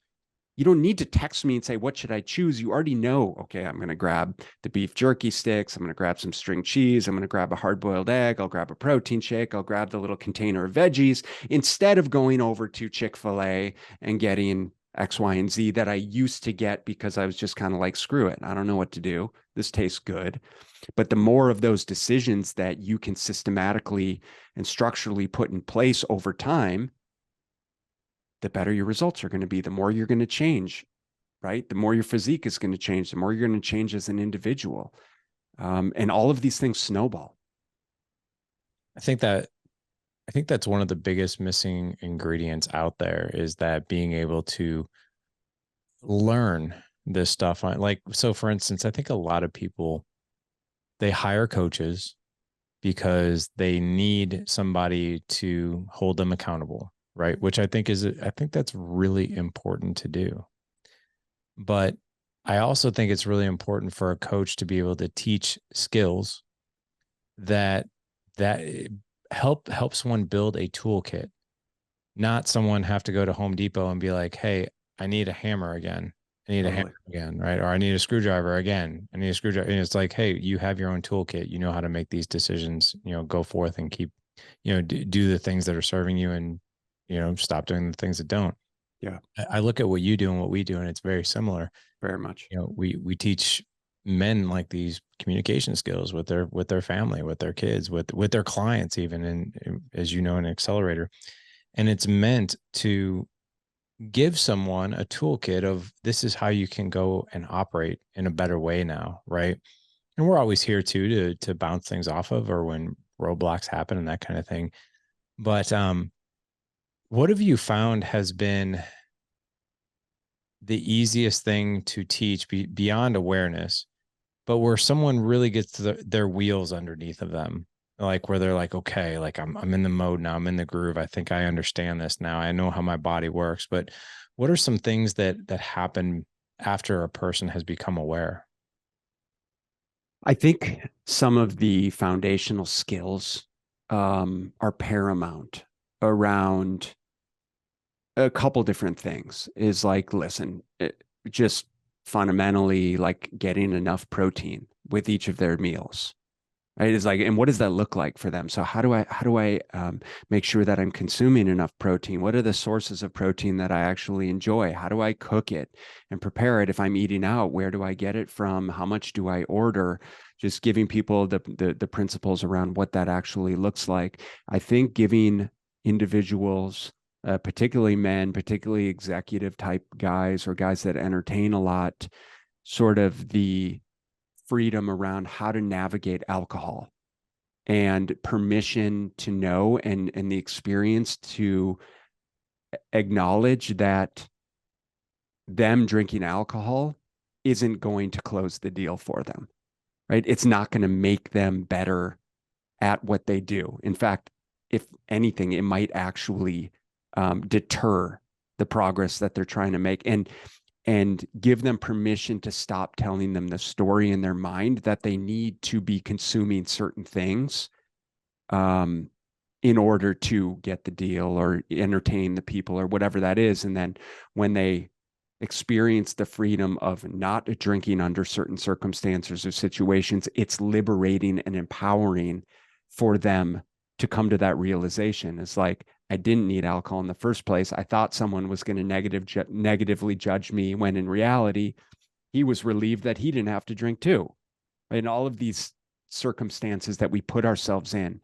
You don't need to text me and say, what should I choose? You already know, okay, I'm going to grab the beef jerky sticks. I'm going to grab some string cheese. I'm going to grab a hard boiled egg. I'll grab a protein shake. I'll grab the little container of veggies, instead of going over to Chick-fil-A and getting X, Y, and Z that I used to get because I was just kind of like, screw it. I don't know what to do. This tastes good. But the more of those decisions that you can systematically and structurally put in place over time, the better your results are going to be, the more you're going to change, right? The more your physique is going to change, the more you're going to change as an individual. And all of these things snowball. I think that I think that's one of the biggest missing ingredients out there is that being able to learn this stuff on like so for instance, I think a lot of people they hire coaches because they need somebody to hold them accountable, right? Which I think that's really important to do. But I also think it's really important for a coach to be able to teach skills that that helps one build a toolkit, not someone have to go to Home Depot and be like, "Hey, I need a hammer again. I need a hammer Totally. again, right? Or I need a screwdriver again. I need a screwdriver." And it's like, "Hey, you have your own toolkit. You know how to make these decisions. You know, go forth and keep, do the things that are serving you, and stop doing the things that don't." Yeah, I look at what you do and what we do, and it's very similar. very much. We teach men like these communication skills with their family, with their kids, with their clients, even, and as you know, an accelerator, and it's meant to give someone a toolkit of this is how you can go and operate in a better way now, right? And we're always here too to bounce things off of, or when roadblocks happen and that kind of thing. But what have you found has been the easiest thing to teach beyond awareness, but where someone really gets their wheels underneath of them, like where they're like, okay, like I'm in the mode now, I'm in the groove. I think I understand this now. I know how my body works. But what are some things that happen after a person has become aware? I think some of the foundational skills are paramount around a couple different things. Is like, listen, just fundamentally like getting enough protein with each of their meals, right? It's like, and what does that look like for them? So how do I make sure that I'm consuming enough protein? What are the sources of protein that I actually enjoy? How do I cook it and prepare it? If I'm eating out, where do I get it from? How much do I order? Just giving people the principles around what that actually looks like. I think giving individuals, particularly men, particularly executive type guys or guys that entertain a lot, sort of the freedom around how to navigate alcohol and permission to know, and the experience to acknowledge that them drinking alcohol isn't going to close the deal for them, right? It's not going to make them better at what they do. In fact, if anything, it might actually deter the progress that they're trying to make, and give them permission to stop telling them the story in their mind that they need to be consuming certain things um, in order to get the deal or entertain the people or whatever that is. And then when they experience the freedom of not drinking under certain circumstances or situations, it's liberating and empowering for them to come to that realization. It's like, I didn't need alcohol in the first place. I thought someone was going to negatively judge me, when in reality, he was relieved that he didn't have to drink too. In all of these circumstances that we put ourselves in,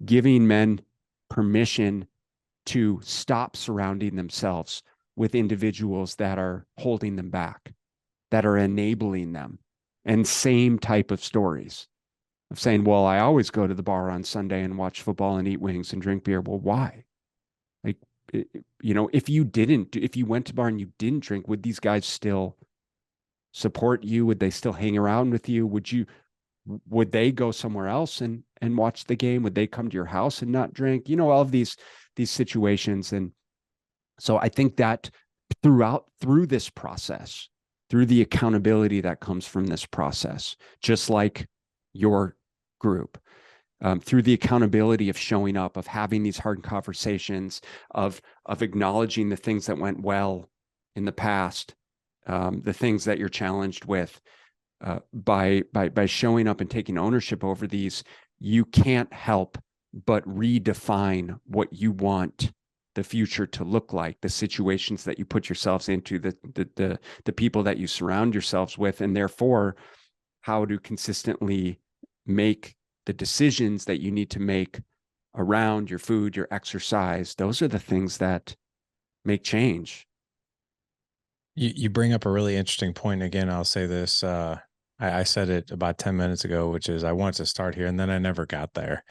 giving men permission to stop surrounding themselves with individuals that are holding them back, that are enabling them. And same type of stories of saying, well, I always go to the bar on Sunday and watch football and eat wings and drink beer. Well, why? Like, if you went to bar and you didn't drink, would these guys still support you? Would they still hang around with you? Would they go somewhere else and watch the game? Would they come to your house and not drink? All of these situations. And so I think that through this process, through the accountability that comes from this process, just like your group, through the accountability of showing up, of having these hard conversations, of acknowledging the things that went well in the past, the things that you're challenged with, by showing up and taking ownership over these, you can't help but redefine what you want the future to look like, the situations that you put yourselves into, the people that you surround yourselves with, and therefore how to consistently make the decisions that you need to make around your food, your exercise. Those are the things that make change. You bring up a really interesting point. Again, I'll say this. I said it about 10 minutes ago, which is I wanted to start here and then I never got there.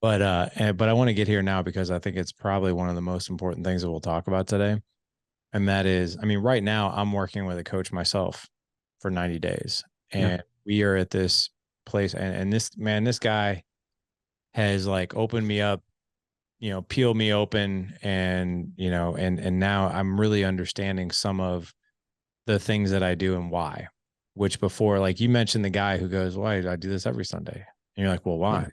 But I want to get here now because I think it's probably one of the most important things that we'll talk about today. And that is, I mean, right now I'm working with a coach myself for 90 days. Yeah. And we are at this place, and this guy has like opened me up, peeled me open, and and now I'm really understanding some of the things that I do and why. Which before, like you mentioned, the guy who goes, "Why do I do this every Sunday?" And you're like, "Well, why?"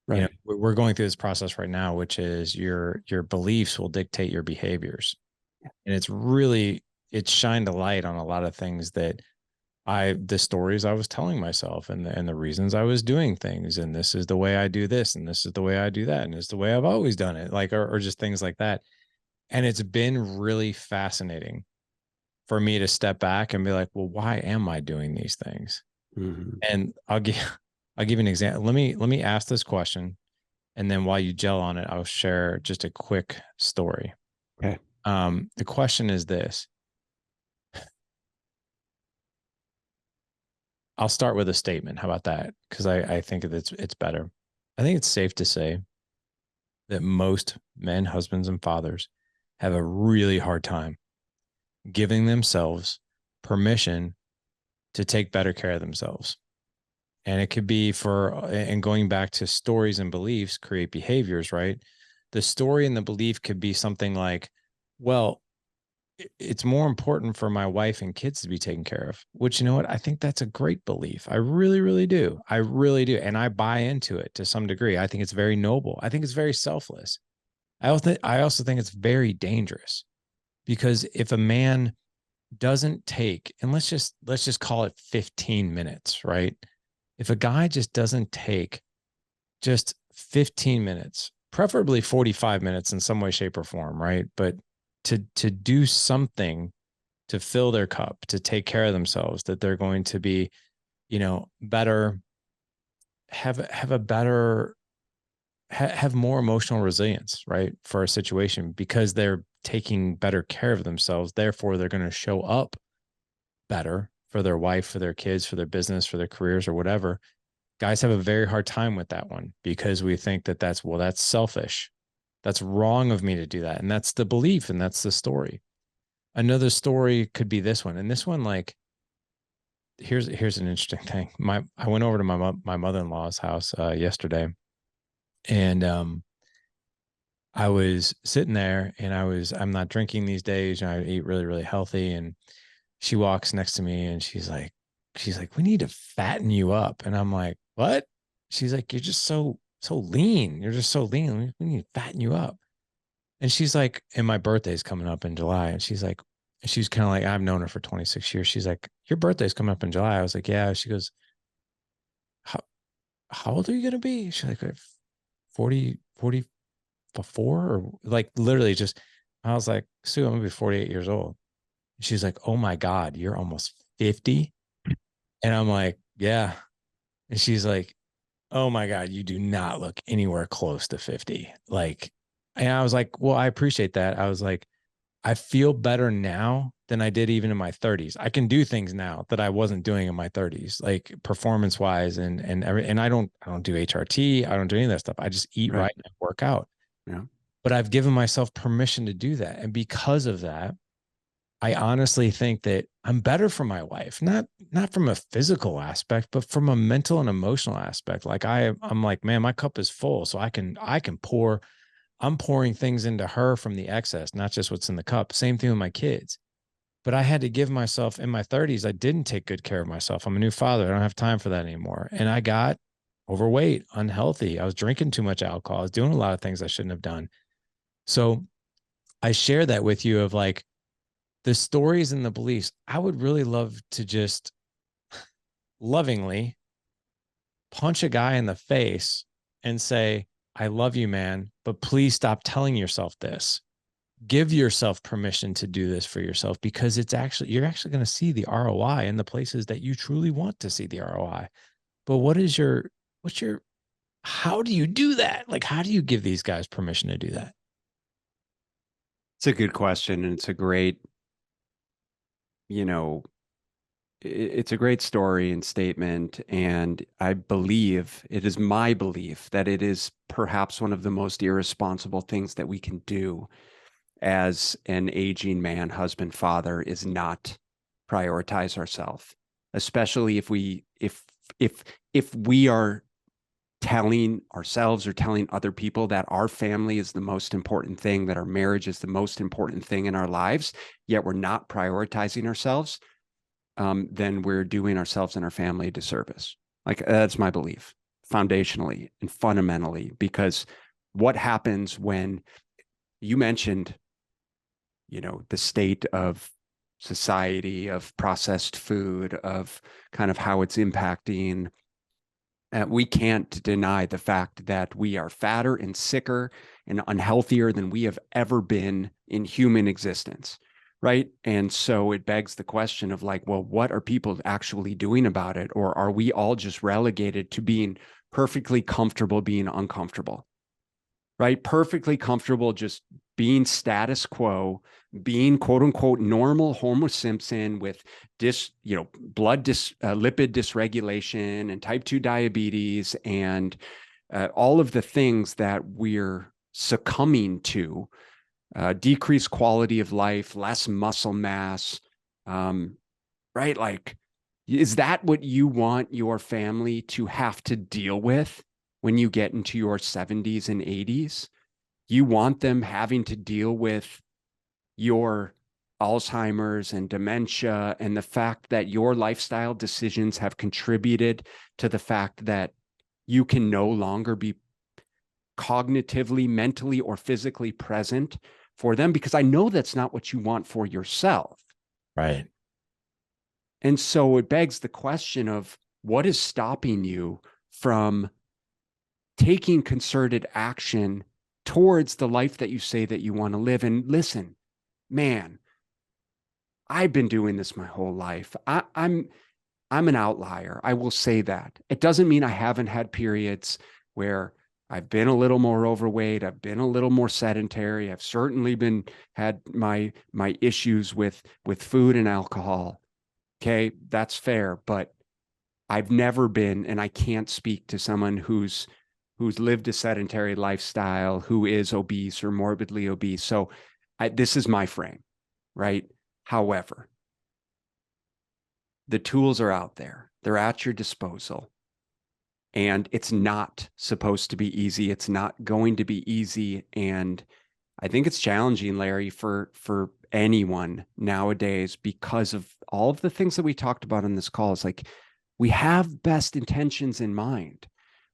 Right. Right. We're going through this process right now, which is your beliefs will dictate your behaviors, and it's shined a light on a lot of things that the stories I was telling myself, and the reasons I was doing things, and this is the way I do this, and this is the way I do that, and it's the way I've always done it, like or just things like that. And it's been really fascinating for me to step back and be like, well, why am I doing these things? Mm-hmm. And I'll give you an example. Let me ask this question, and then while you gel on it, I'll share just a quick story. Okay. The question is this. I'll start with a statement. How about that? Because I think it's better. I think it's safe to say that most men, husbands, and fathers have a really hard time giving themselves permission to take better care of themselves. And it could be and going back to stories and beliefs create behaviors, right? The story and the belief could be something like, well, it's more important for my wife and kids to be taken care of, which, you know what? I think that's a great belief. I really, really do. I really do. And I buy into it to some degree. I think it's very noble. I think it's very selfless. I also think it's very dangerous, because if a man doesn't take, and let's just call it 15 minutes, right? If a guy just doesn't take just 15 minutes, preferably 45 minutes in some way, shape, or form, right? But to do something to fill their cup, to take care of themselves, that they're going to be, better, have a better, have more emotional resilience, right? For a situation, because they're taking better care of themselves. Therefore, they're going to show up better for their wife, for their kids, for their business, for their careers, or whatever. Guys have a very hard time with that one, because we think that that's selfish. That's wrong of me to do that. And that's the belief, and that's the story. Another story could be this one. And this one, like, here's an interesting thing. I went over to my mother-in-law's house yesterday, and I was sitting there and I'm not drinking these days. I eat really, really healthy. And she walks next to me and she's like, we need to fatten you up. And I'm like, what? She's like, you're just so lean. You're just so lean. We need to fatten you up. And she's like, and my birthday's coming up in July. And she's kind of like, I've known her for 26 years. She's like, your birthday's coming up in July. I was like, yeah. She goes, how, how old are you going to be? She's like, 44 or like literally just, I was like, Sue, I'm going to be 48 years old. She's like, oh my God, you're almost 50. And I'm like, yeah. And she's like, oh my God, you do not look anywhere close to 50. Like, and I was like, well, I appreciate that. I was like, I feel better now than I did even in my 30s. I can do things now that I wasn't doing in my 30s, like performance wise and I don't do HRT, I don't do any of that stuff. I just eat Right. right and work out. Yeah. But I've given myself permission to do that. And because of that, I honestly think that I'm better for my wife, not from a physical aspect, but from a mental and emotional aspect. Like I'm like, man, my cup is full, so I can pour. I'm pouring things into her from the excess, not just what's in the cup. Same thing with my kids. But I had to give myself in my 30s. I didn't take good care of myself. I'm a new father. I don't have time for that anymore. And I got overweight, unhealthy. I was drinking too much alcohol. I was doing a lot of things I shouldn't have done. So I share that with you of like the stories and the beliefs. I would really love to just lovingly punch a guy in the face and say, I love you, man, but please stop telling yourself this. Give yourself permission to do this for yourself because you're actually going to see the ROI in the places that you truly want to see the ROI. But what's your, how do you do that? Like, how do you give these guys permission to do that? It's a good question, and it's a great, you know, it's a great story and statement. And I believe it is my belief that it is perhaps one of the most irresponsible things that we can do as an aging man, husband, father, is not prioritize ourselves, especially if if we are telling ourselves or telling other people that our family is the most important thing, that our marriage is the most important thing in our lives, yet we're not prioritizing ourselves, then we're doing ourselves and our family a disservice. Like that's my belief, foundationally and fundamentally, because what happens when you mentioned, the state of society, of processed food, of kind of how it's impacting. We can't deny the fact that we are fatter and sicker and unhealthier than we have ever been in human existence. Right. And so it begs the question of like, well, what are people actually doing about it? Or are we all just relegated to being perfectly comfortable being uncomfortable? Right? Perfectly comfortable just being status quo, being quote unquote normal Homer Simpson with lipid dysregulation and type 2 diabetes and all of the things that we're succumbing to, decreased quality of life, less muscle mass, right? Like, is that what you want your family to have to deal with when you get into your 70s and 80s? You want them having to deal with your Alzheimer's and dementia and the fact that your lifestyle decisions have contributed to the fact that you can no longer be cognitively, mentally, or physically present for them, because I know that's not what you want for yourself. Right. And so it begs the question of what is stopping you from taking concerted action towards the life that you say that you want to live. And listen, man, I've been doing this my whole life. I'm an outlier. I will say that. It doesn't mean I haven't had periods where I've been a little more overweight. I've been a little more sedentary. I've certainly been had my issues with food and alcohol. Okay, that's fair, but I've never been, and I can't speak to someone who's lived a sedentary lifestyle, who is obese or morbidly obese. So this is my frame, right? However, the tools are out there. They're at your disposal. And it's not supposed to be easy. It's not going to be easy. And I think it's challenging, Larry, for anyone nowadays because of all of the things that we talked about on this call. It's like we have best intentions in mind.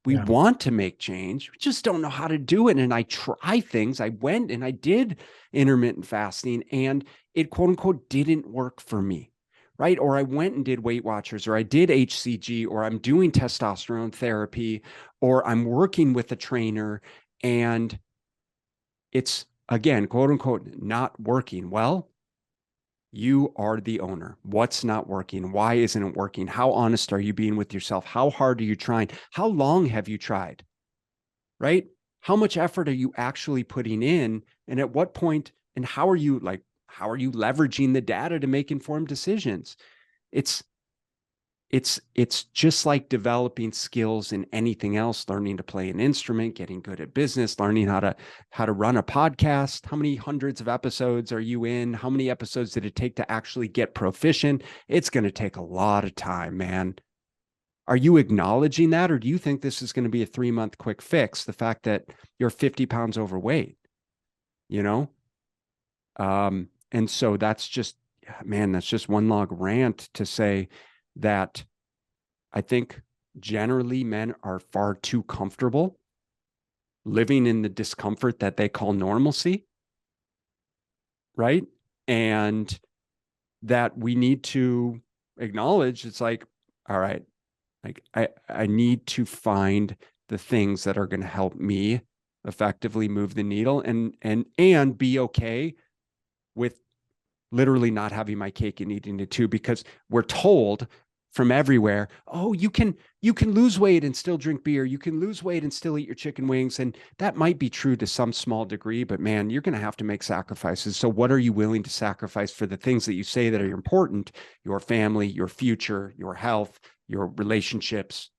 We Yeah. want to make change. We just don't know how to do it. And I try things. I went and I did intermittent fasting and it quote unquote didn't work for me. Right. Or I went and did Weight Watchers, or I did HCG, or I'm doing testosterone therapy, or I'm working with a trainer and it's again, quote unquote, not working. Well, you are the owner. What's not working? Why isn't it working? How honest are you being with yourself? How hard are you trying? How long have you tried? Right? How much effort are you actually putting in? And at what point, and how are you leveraging the data to make informed decisions? It's it's just like developing skills in anything else, learning to play an instrument, getting good at business, learning how to run a podcast. How many hundreds of episodes are you in? How many episodes did it take to actually get proficient? It's going to take a lot of time, man. Are you acknowledging that, or do you think this is going to be a 3-month quick fix? The fact that you're 50 pounds overweight, you know? And so that's just, man, that's just one long rant to say that I think generally men are far too comfortable living in the discomfort that they call normalcy, right? And that we need to acknowledge it's like, all right, like I need to find the things that are going to help me effectively move the needle and be okay with literally not having my cake and eating it too, because we're told from everywhere, oh, you can lose weight and still drink beer. You can lose weight and still eat your chicken wings. And that might be true to some small degree, but man, you're going to have to make sacrifices. So what are you willing to sacrifice for the things that you say that are important? Your family, your future, your health, your relationships.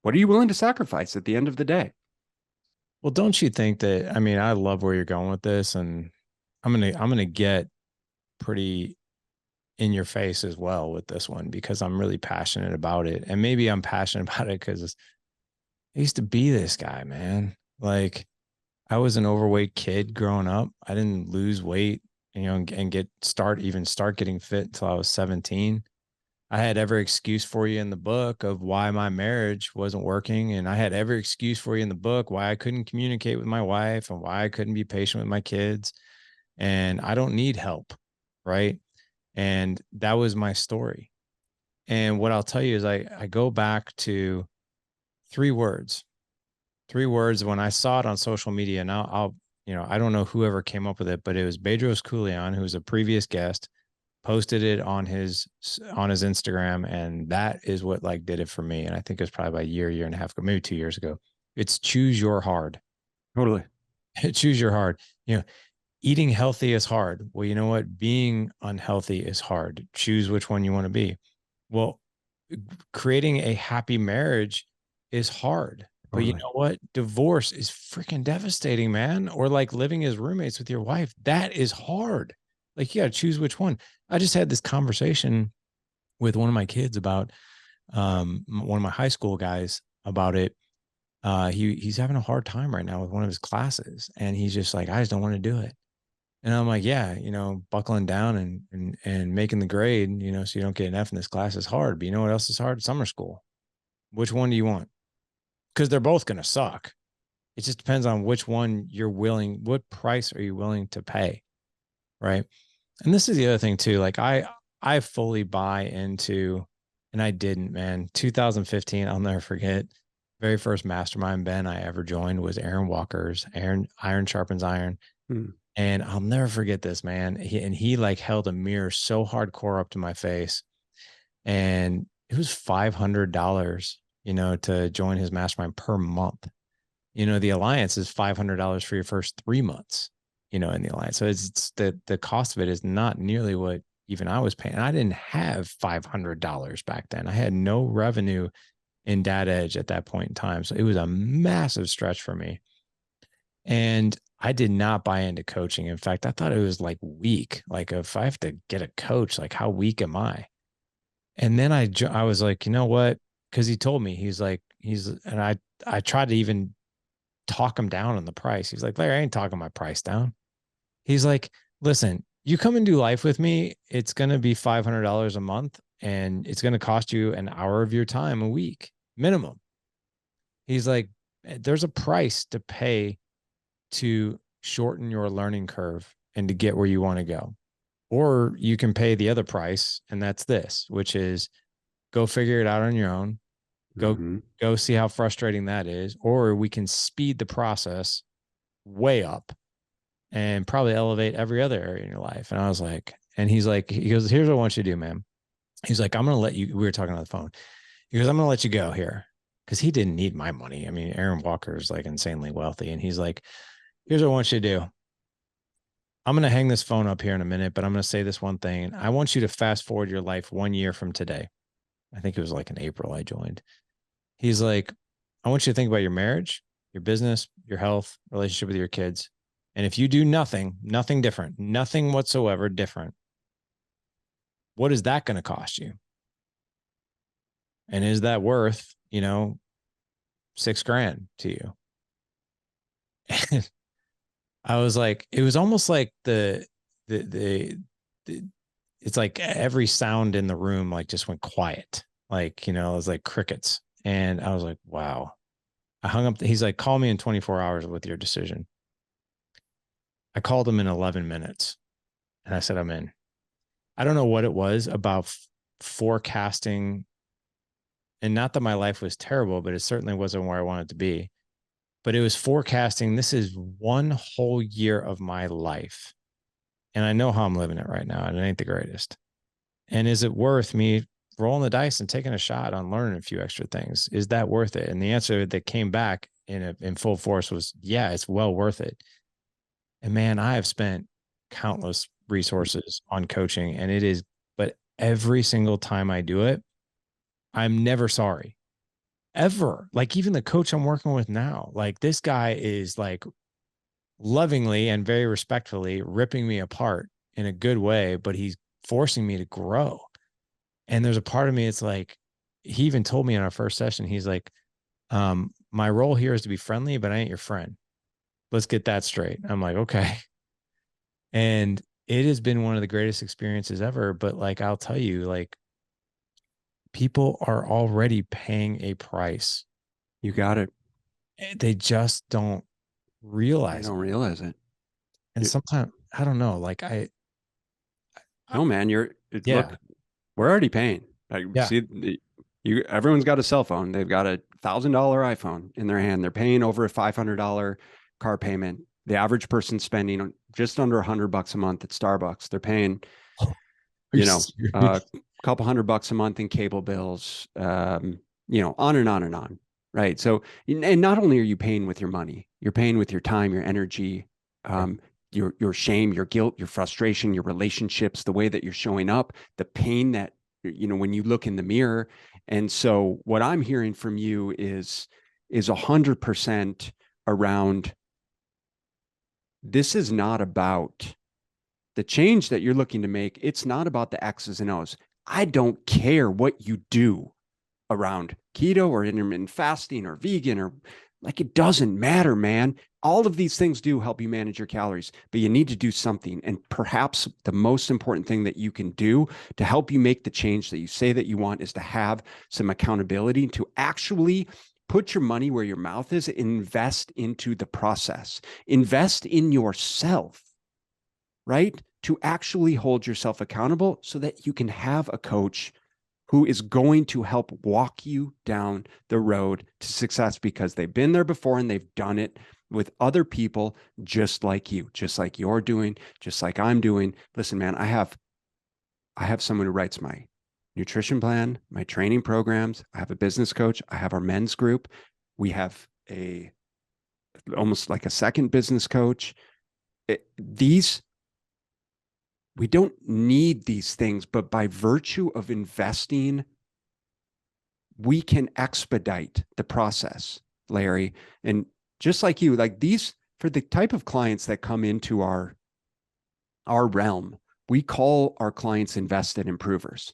What are you willing to sacrifice at the end of the day? Well, don't you think that, I mean, I love where you're going with this, and I'm gonna get pretty in your face as well with this one because I'm really passionate about it. And maybe I'm passionate about it because I used to be this guy, man. Like I was an overweight kid growing up. I didn't lose weight, and start getting fit until I was 17. I had every excuse for you in the book of why my marriage wasn't working. And I had every excuse for you in the book why I couldn't communicate with my wife and why I couldn't be patient with my kids. And I don't need help. Right. And that was my story. And what I'll tell you is I go back to three words, three words when I saw it on social media. And I don't know whoever came up with it, but it was Bedros Koulian, who was a previous guest, posted it on his Instagram, and that is what like did it for me. And I think it was probably about a year and a half ago, maybe 2 years ago. It's choose your hard. Totally. Choose your hard. You know, eating healthy is hard. Well, you know what? Being unhealthy is hard. Choose which one you want to be. Well, creating a happy marriage is hard. But you Totally. know what? Divorce is freaking devastating, man. Or like living as roommates with your wife. That is hard. Like you got to choose which one. I just had this conversation with one of my kids about one of my high school guys about it. He's having a hard time right now with one of his classes, and he's just like, I just don't want to do it. And I'm like, yeah, buckling down and making the grade, so you don't get an F in this class is hard. But you know what else is hard? Summer school. Which one do you want? Because they're both going to suck. It just depends on which one what price are you willing to pay? Right. And this is the other thing too. Like I fully buy into, and I didn't, man. 2015, I'll never forget. Very first mastermind Ben I ever joined was Aaron Walker's. Iron sharpens iron. Hmm. And I'll never forget this, man. He like held a mirror so hardcore up to my face. And it was $500, to join his mastermind per month. The alliance is $500 for your first 3 months, in the alliance. So it's the cost of it is not nearly what even I was paying. I didn't have $500 back then. I had no revenue in Data Edge at that point in time. So it was a massive stretch for me. And I did not buy into coaching. In fact, I thought it was like weak. Like if I have to get a coach, like how weak am I? And then I was like, you know what? Because he told me, he's like, I tried to even talk him down on the price. He's like, Larry, I ain't talking my price down. He's like, listen, you come and do life with me. It's going to be $500 a month and it's going to cost you an hour of your time a week minimum. He's like, there's a price to pay to shorten your learning curve and to get where you want to go. Or you can pay the other price, and that's this, which is go figure it out on your own. Go Mm-hmm. go see how frustrating that is. Or we can speed the process way up and probably elevate every other area in your life. And I was like, and he's like, he goes, here's what I want you to do, man. He's like, I'm gonna let you. We were talking on the phone. He goes, I'm gonna let you go here. Cause he didn't need my money. I mean, Aaron Walker is like insanely wealthy. And he's like, here's what I want you to do. I'm going to hang this phone up here in a minute, but I'm going to say this one thing. I want you to fast forward your life 1 year from today. I think it was like in April I joined. He's like, I want you to think about your marriage, your business, your health, relationship with your kids. And if you do nothing, nothing different, nothing whatsoever different, what is that going to cost you? And is that worth, $6,000 to you? And I was like, it was almost like the it's like every sound in the room like just went quiet. Like, it was like crickets. And I was like, wow. I hung up. He's like, call me in 24 hours with your decision. I called him in 11 minutes and I said, I'm in. I don't know what it was about forecasting. And not that my life was terrible, but it certainly wasn't where I wanted to be. But it was forecasting. This is one whole year of my life. And I know how I'm living it right now. And it ain't the greatest. And is it worth me rolling the dice and taking a shot on learning a few extra things? Is that worth it? And the answer that came back in full force was, yeah, it's well worth it. And man, I have spent countless resources on coaching and it is, but every single time I do it, I'm never sorry ever. Like even the coach I'm working with now, like this guy is like lovingly and very respectfully ripping me apart in a good way, but he's forcing me to grow. And there's a part of me, it's like, he even told me in our first session, he's like, my role here is to be friendly, but I ain't your friend. Let's get that straight. I'm like, okay. And it has been one of the greatest experiences ever. But like, I'll tell you, like, people are already paying a price. You got it. They just don't They realize don't it. realize it. And sometimes, I don't know, like, I No, man, yeah, look, we're already paying. Like, yeah. see, everyone's got a cell phone. They've got $1,000 iPhone in their hand. They're paying over a $500 car payment. The average person spending just under $100 a month at Starbucks. They're paying, Are you a serious? couple $100 a month in cable bills. On and on and on. Right. So, and not only are you paying with your money, you're paying with your time, your energy, Right. um, your shame, your guilt, your frustration, your relationships, the way that you're showing up, the pain that, when you look in the mirror. And so what I'm hearing from you is 100% around, this is not about the change that you're looking to make. It's not about the X's and O's. I don't care what you do around keto or intermittent fasting or vegan, or like, it doesn't matter, man. All of these things do help you manage your calories, but you need to do something. And perhaps the most important thing that you can do to help you make the change that you say that you want is to have some accountability, to actually put your money where your mouth is, invest into the process, invest in yourself, right? To actually hold yourself accountable so that you can have a coach who is going to help walk you down the road to success, because they've been there before and they've done it with other people just like you, just like you're doing, just like I'm doing. Listen, man, I have someone who writes my nutrition plan, my training programs. I have a business coach. I have our men's group. We have almost like a second business coach. We don't need these things, but by virtue of investing, we can expedite the process, Larry. And just like you, like these, for the type of clients that come into our realm, we call our clients invested improvers,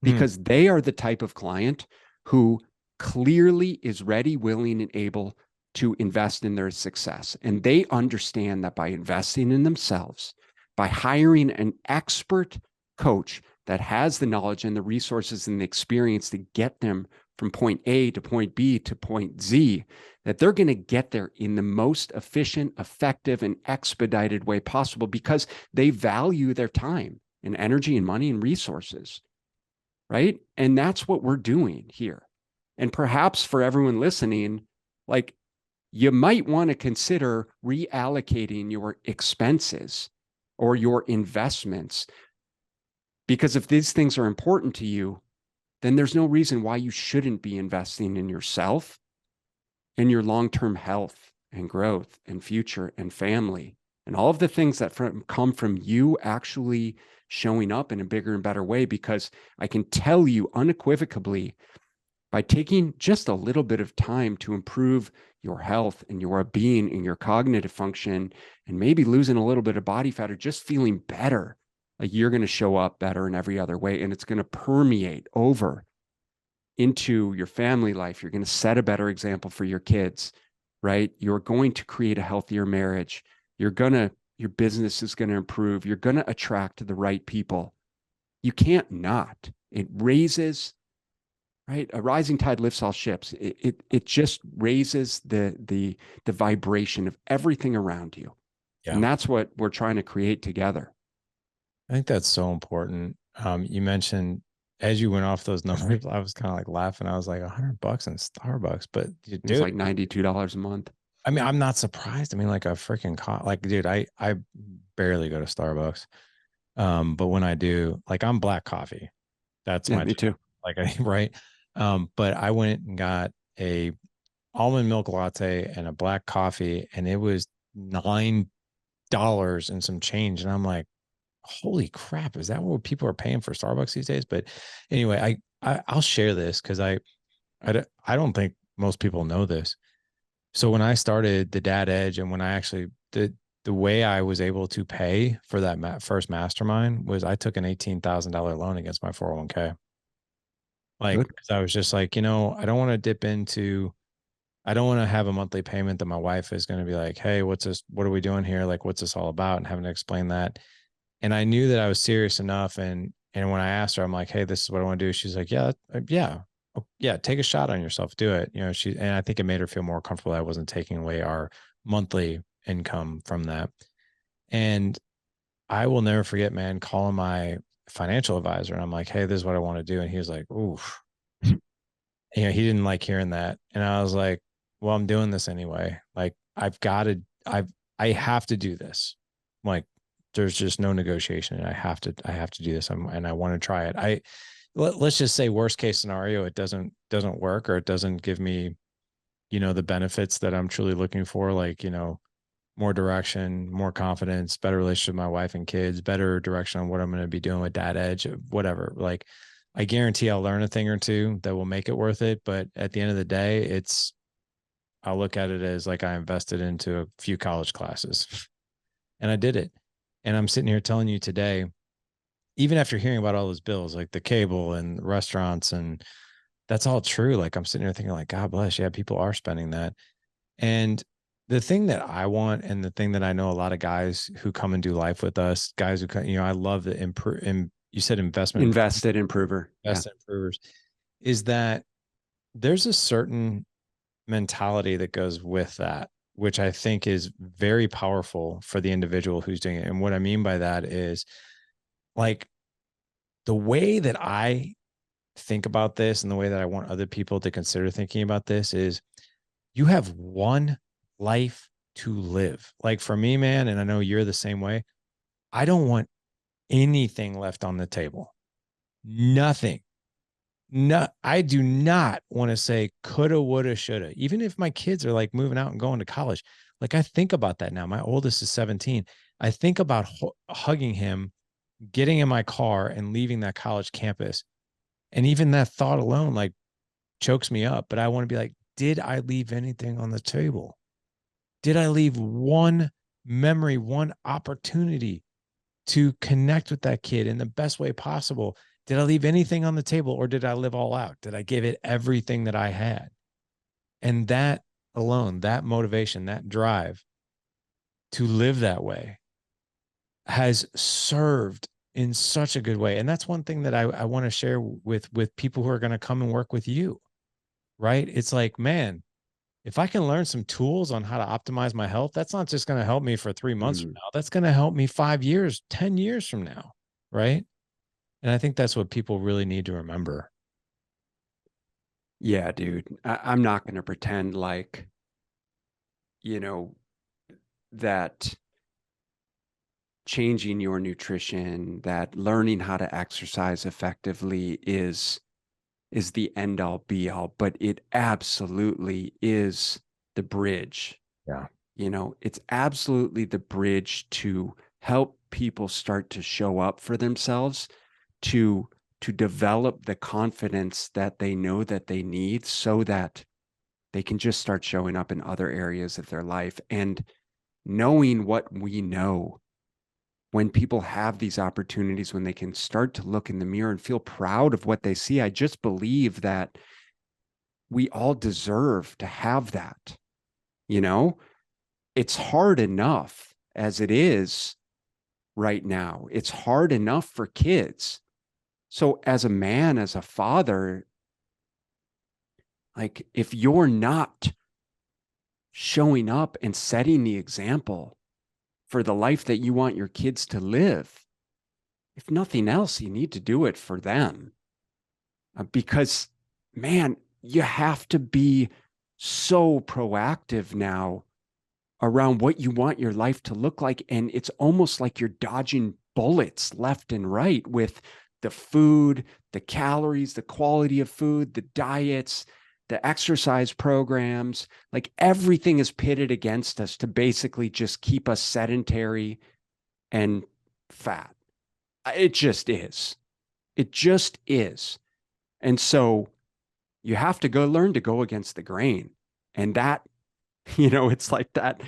Hmm. because they are the type of client who clearly is ready, willing, and able to invest in their success. And they understand that by investing in themselves, by hiring an expert coach that has the knowledge and the resources and the experience to get them from point A to point B to point Z, that they're going to get there in the most efficient, effective, and expedited way possible because they value their time and energy and money and resources, right? And that's what we're doing here. And perhaps for everyone listening, like, you might want to consider reallocating your expenses or your investments, because if these things are important to you, then there's no reason why you shouldn't be investing in yourself and your long-term health and growth and future and family and all of the things that come from you actually showing up in a bigger and better way. Because I can tell you unequivocally, by taking just a little bit of time to improve your health and your being and your cognitive function, and maybe losing a little bit of body fat or just feeling better, like, you're going to show up better in every other way. And it's going to permeate over into your family life. You're going to set a better example for your kids, right? You're going to create a healthier marriage. Your business is going to improve. You're going to attract the right people. You can't not. It raises, right? A rising tide lifts all ships. It just raises the vibration of everything around you. Yeah. And that's what we're trying to create together. I think that's so important. You mentioned as you went off those numbers, I was kind of like laughing. I was like $100 in Starbucks, but It's dude, like $92 a month. I mean, I'm not surprised. I mean, like a freaking like, dude, I barely go to Starbucks. But when I do, like, I'm black coffee. That's Yeah, my me jam. too. Like, right. But I went and got a almond milk latte and a black coffee, and it was $9 and some change. And I'm like, holy crap, is that what people are paying for Starbucks these days? But anyway, I'll share this because I don't think most people know this. So when I started the Dad Edge, and when I actually the way I was able to pay for that first mastermind was I took an $18,000 loan against my 401k. Like, Good. 'cause I was just like, I don't want to dip into, I don't want to have a monthly payment that my wife is going to be like, hey, what's this? What are we doing here? Like, what's this all about? And having to explain that. And I knew that I was serious enough. And when I asked her, I'm like, hey, this is what I want to do. She's like, yeah, yeah. Oh, yeah, take a shot on yourself. Do it. And I think it made her feel more comfortable. I wasn't taking away our monthly income from that. And I will never forget, man, calling my financial advisor. And I'm like, hey, this is what I want to do. And he was like, oof. He didn't like hearing that. And I was like, well, I'm doing this anyway. Like, I have to do this. Like, there's just no negotiation. I have to do this. And I want to try it. Let's just say worst case scenario, it doesn't work, or it doesn't give me, the benefits that I'm truly looking for. Like, more direction, more confidence, better relationship with my wife and kids, better direction on what I'm going to be doing with Dad Edge, whatever. Like, I guarantee I'll learn a thing or two that will make it worth it. But at the end of the day, I'll look at it as like I invested into a few college classes and I did it. And I'm sitting here telling you today, even after hearing about all those bills, like the cable and restaurants, and that's all true. Like, I'm sitting here thinking, like, God bless. Yeah, people are spending that. And the thing that I want, and the thing that I know a lot of guys who come and do life with us, guys who come, I love the improve. You said Invested improver. Yeah. investment improvers, is that there's a certain mentality that goes with that, which I think is very powerful for the individual who's doing it. And what I mean by that is, like, the way that I think about this and the way that I want other people to consider thinking about this is, you have one life to live. Like, for me, man, and I know you're the same way, I don't want anything left on the table. Nothing. No, I do not want to say coulda, woulda, shoulda. Even if my kids are like moving out and going to college, like, I think about that now. My oldest is 17. I think about hugging him, getting in my car, and leaving that college campus. And even that thought alone, like, chokes me up. But I want to be like, did I leave anything on the table? Did I leave one memory, one opportunity to connect with that kid in the best way possible? Did I leave anything on the table, or did I live all out? Did I give it everything that I had? And that alone, that motivation, that drive to live that way has served in such a good way. And that's one thing that I want to share with people who are going to come and work with you, right? It's like, man, if I can learn some tools on how to optimize my health, that's not just going to help me for 3 months from Mm. now. That's going to help me 5 years, 10 years from now. Right. And I think that's what people really need to remember. Yeah, dude. I'm not going to pretend like, you know, that changing your nutrition, that learning how to exercise effectively is the end all be all, but it absolutely is the bridge. Yeah. It's absolutely the bridge to help people start to show up for themselves, to develop the confidence that they know that they need so that they can just start showing up in other areas of their life. And knowing what we know, when people have these opportunities, when they can start to look in the mirror and feel proud of what they see, I just believe that we all deserve to have that. You know, it's hard enough as it is right now. It's hard enough for kids. So, as a man, as a father, like if you're not showing up and setting the example for the life that you want your kids to live, if nothing else, you need to do it for them. Because, man, you have to be so proactive now around what you want your life to look like. And it's almost like you're dodging bullets left and right with the food, the calories, the quality of food, the diets, the exercise programs. Like everything is pitted against us to basically just keep us sedentary and fat. It just is. It just is. And so you have to go learn to go against the grain. And that, it's like that.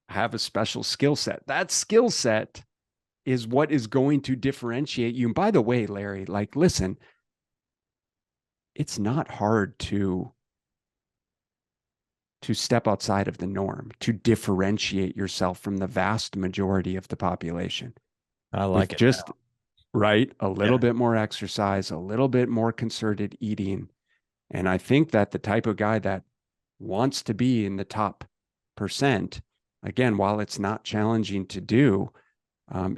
Have a special skill set. That skill set is what is going to differentiate you. And by the way, Larry, like, listen, it's not hard to step outside of the norm, to differentiate yourself from the vast majority of the population I like with it now. just right a little Yeah. bit more exercise, a little bit more concerted eating. And I think that the type of guy that wants to be in the top percent, again, while it's not challenging to do,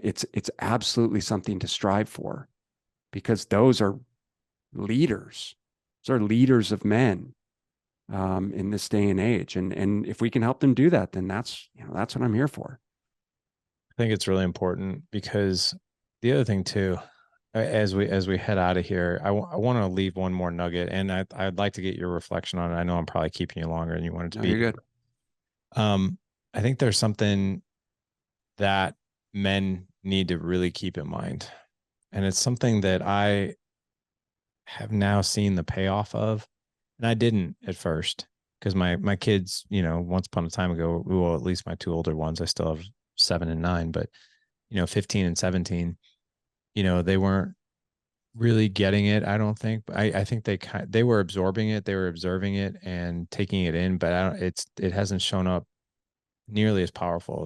it's absolutely something to strive for, because those are leaders. Those are leaders of men in this day and age. And if we can help them do that, then that's what I'm here for. I think it's really important because the other thing too, as we head out of here, I want to leave one more nugget, and I'd like to get your reflection on it. I know I'm probably keeping you longer than you wanted to No, be you're here. good. I think there's something that men need to really keep in mind, and it's something that I have now seen the payoff of, and I didn't at first because my kids, once upon a time ago, well, at least my two older ones, I still have 7 and 9, but 15 and 17, they weren't really getting it. I don't think. I think they were absorbing it, they were observing it and taking it in, but it hasn't shown up nearly as powerful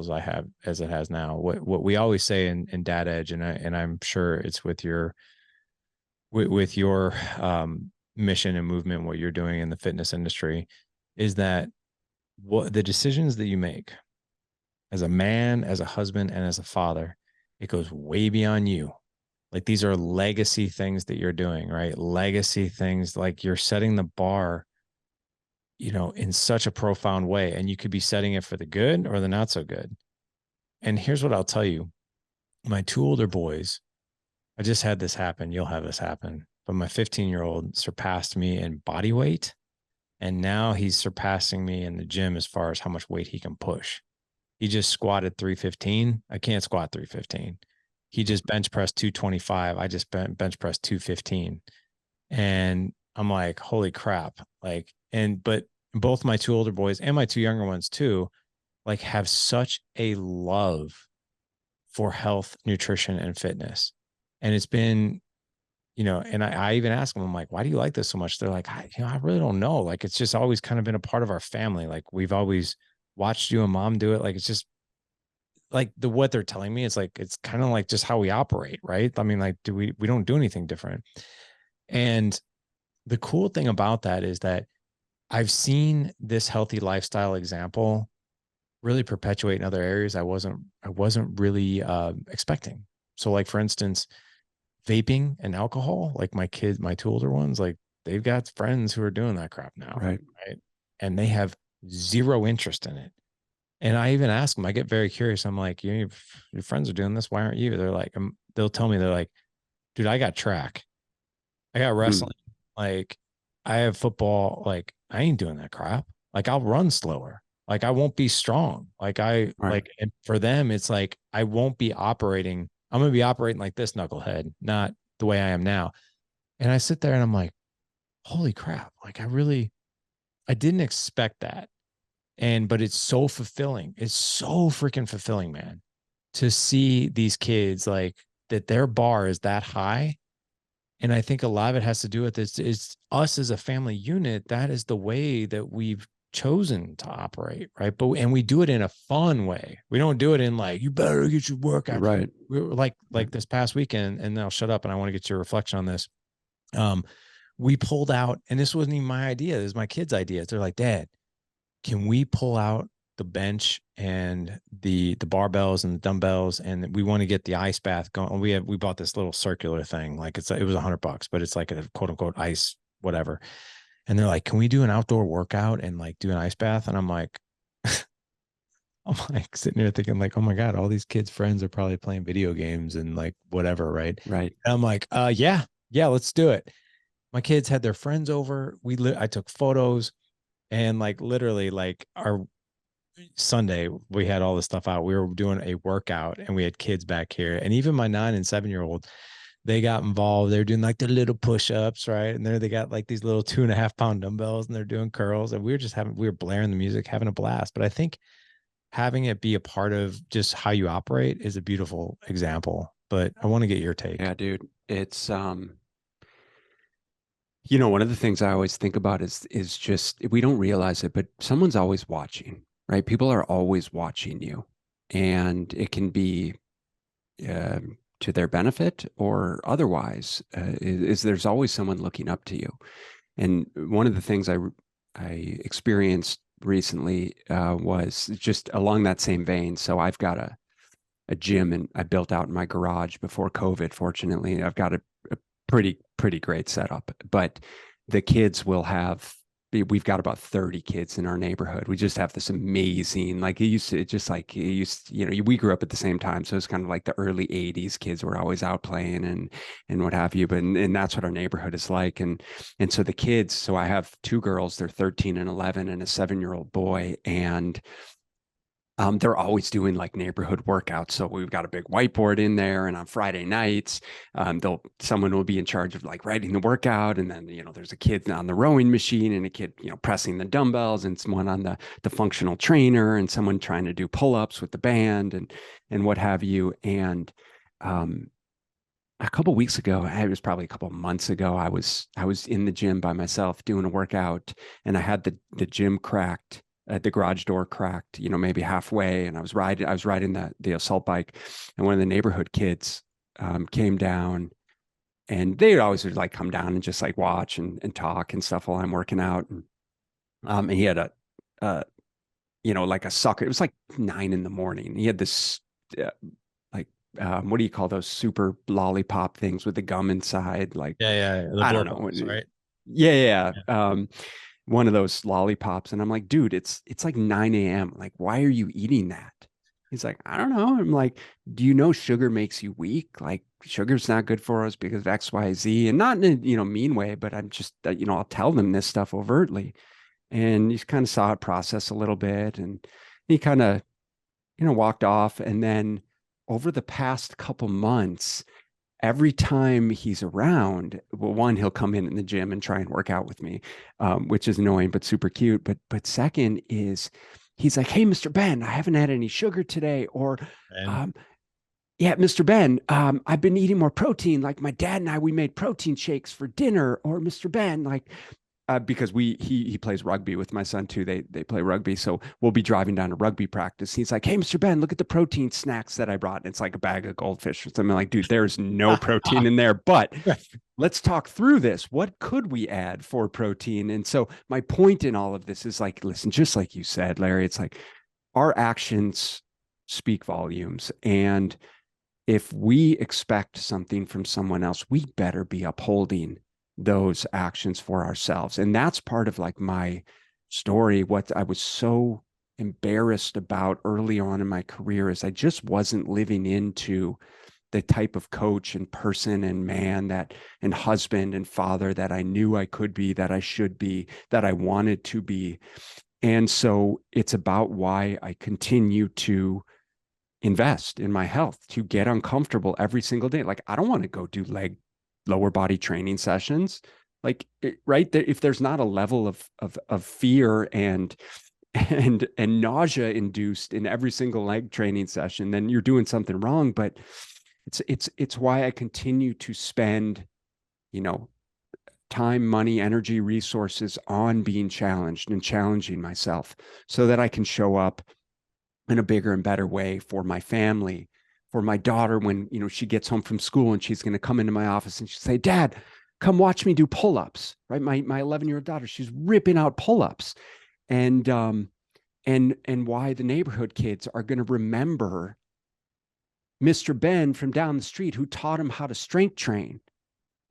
as it has now. What we always say in Dad Edge, and I'm sure it's with your mission and movement, what you're doing in the fitness industry, is that what the decisions that you make as a man, as a husband, and as a father, it goes way beyond you. Like these are legacy things that you're doing, right? Legacy things, like you're setting the bar, in such a profound way. And you could be setting it for the good or the not so good. And here's what I'll tell you. My two older boys, I just had this happen. You'll have this happen. But my 15-year-old surpassed me in body weight. And now he's surpassing me in the gym as far as how much weight he can push. He just squatted 315. I can't squat 315. He just bench pressed 225. I just bench pressed 215. And I'm like, holy crap. But both my two older boys and my two younger ones too, like have such a love for health, nutrition, and fitness. And it's been and I even ask them, I'm like, why do you like this so much? They're like, I really don't know. Like, it's just always kind of been a part of our family. Like, we've always watched you and mom do it. Like, it's just like what they're telling me. It's like, it's kind of like just how we operate. Right. I mean, like, we don't do anything different. And the cool thing about that is that I've seen this healthy lifestyle example really perpetuate in other areas I wasn't really expecting. So like for instance, vaping and alcohol, like my two older ones, like they've got friends who are doing that crap now, Right. right? And they have zero interest in it. And I even ask them, I get very curious. I'm like, your friends are doing this. Why aren't you? They're like, they'll tell me, they're like, dude, I got track. I got Mm, wrestling. Like, I have football. Like, I ain't doing that crap. Like, I'll run slower. Like, I won't be strong. right. And for them, it's like, I won't be operating. I'm going to be operating like this knucklehead, not the way I am now. And I sit there and I'm like, holy crap. Like, I didn't expect that. But it's so fulfilling. It's so freaking fulfilling, man, to see these kids like that their bar is that high. And I think a lot of it has to do with this is us as a family unit. That is the way that we've chosen to operate, right? And we do it in a fun way. We don't do it in like, you better get your workout. Right. We were like Right. this past weekend, and then I'll shut up and I want to get your reflection on this. Um, we pulled out, and this wasn't even my idea. This is my kids' idea. They're like, Dad, can we pull out the bench and the barbells and the dumbbells, and we want to get the ice bath going. We bought this little circular thing, like it was $100, but it's like a quote unquote ice whatever. And they're like, can we do an outdoor workout and like do an ice bath? And I'm like sitting here thinking like, oh my god, all these kids' friends are probably playing video games and like whatever, right? Right. And I'm like, yeah, let's do it. My kids had their friends over. I took photos, and like literally like our Sunday, we had all this stuff out. We were doing a workout and we had kids back here. And even my 9 and 7-year-old, they got involved. They're doing like the little push-ups, right? And they got like these little 2.5 pound dumbbells and they're doing curls. And we were blaring the music, having a blast. But I think having it be a part of just how you operate is a beautiful example. But I want to get your take. Yeah, dude. It's one of the things I always think about is just we don't realize it, but someone's always watching, right? People are always watching you, and it can be to their benefit or otherwise. There's always someone looking up to you. And one of the things I experienced recently was just along that same vein. So I've got a gym and I built out in my garage before COVID. Fortunately, I've got a pretty great setup. But the kids will have. We've got about 30 kids in our neighborhood. We just have this amazing, like it used to, it just like it used, we grew up at the same time. So it's kind of like the early 80s kids were always out playing and what have you. But and that's what our neighborhood is like. And so the kids, so I have two girls, they're 13 and 11 and a 7-year-old boy. And they're always doing like neighborhood workouts. So we've got a big whiteboard in there, and on Friday nights, someone will be in charge of like writing the workout, and then there's a kid on the rowing machine, and a kid pressing the dumbbells, and someone on the functional trainer, and someone trying to do pull-ups with the band, and what have you. And um, a couple weeks ago, it was probably a couple months ago, I was in the gym by myself doing a workout, and I had the gym cracked, the garage door cracked, maybe halfway, and I was riding the assault bike, and one of the neighborhood kids came down, and they always would like come down and just like watch and talk and stuff while I'm working out, and he had uh, like a sucker. It was like 9 in the morning. He had this uh, like what do you call those super lollipop things with the gum inside? Like Yeah, the I don't board know. balls, right? Yeah, Yeah. yeah. One of those lollipops, and I'm like, dude, it's like 9 a.m. Like, why are you eating that? He's like, I don't know. I'm like, do you know sugar makes you weak? Like, sugar's not good for us because of X, Y, Z, and not in a mean way, but I'm just I'll tell them this stuff overtly, and he kind of saw it process a little bit, and he kind of walked off, and then over the past couple months, every time he's around, well, one, he'll come in the gym and try and work out with me, which is annoying but super cute. But second is he's like, "Hey, Mr. Ben, I haven't had any sugar today," or And um, yeah, Mr. Ben, I've been eating more protein. Like my dad and I, we made protein shakes for dinner. Or Mr. Ben, like because he plays rugby with my son too. They play rugby, so we'll be driving down to rugby practice. He's like, "Hey, Mr. Ben, look at the protein snacks that I brought." And it's like a bag of goldfish or something. Like, dude, there's no protein in there. But let's talk through this. What could we add for protein? And so my point in all of this is like, listen, just like you said, Larry, it's like our actions speak volumes, and if we expect something from someone else, we better be upholding those actions for ourselves. And that's part of like my story. What I was so embarrassed about early on in my career is I just wasn't living into the type of coach and person and man that and husband and father that I knew I could be, that I should be, that I wanted to be. And so it's about why I continue to invest in my health, to get uncomfortable every single day. Like I don't want to go do lower body training sessions. Like right there, if there's not a level of fear and nausea induced in every single leg training session, then you're doing something wrong. But it's why I continue to spend, you know, time, money, energy, resources on being challenged and challenging myself so that I can show up in a bigger and better way for my family, for my daughter when, you know, she gets home from school and she's going to come into my office and she'll say, "Dad, come watch me do pull-ups." Right? My 11-year-old daughter, she's ripping out pull-ups. And and why the neighborhood kids are going to remember Mr. Ben from down the street who taught him how to strength train,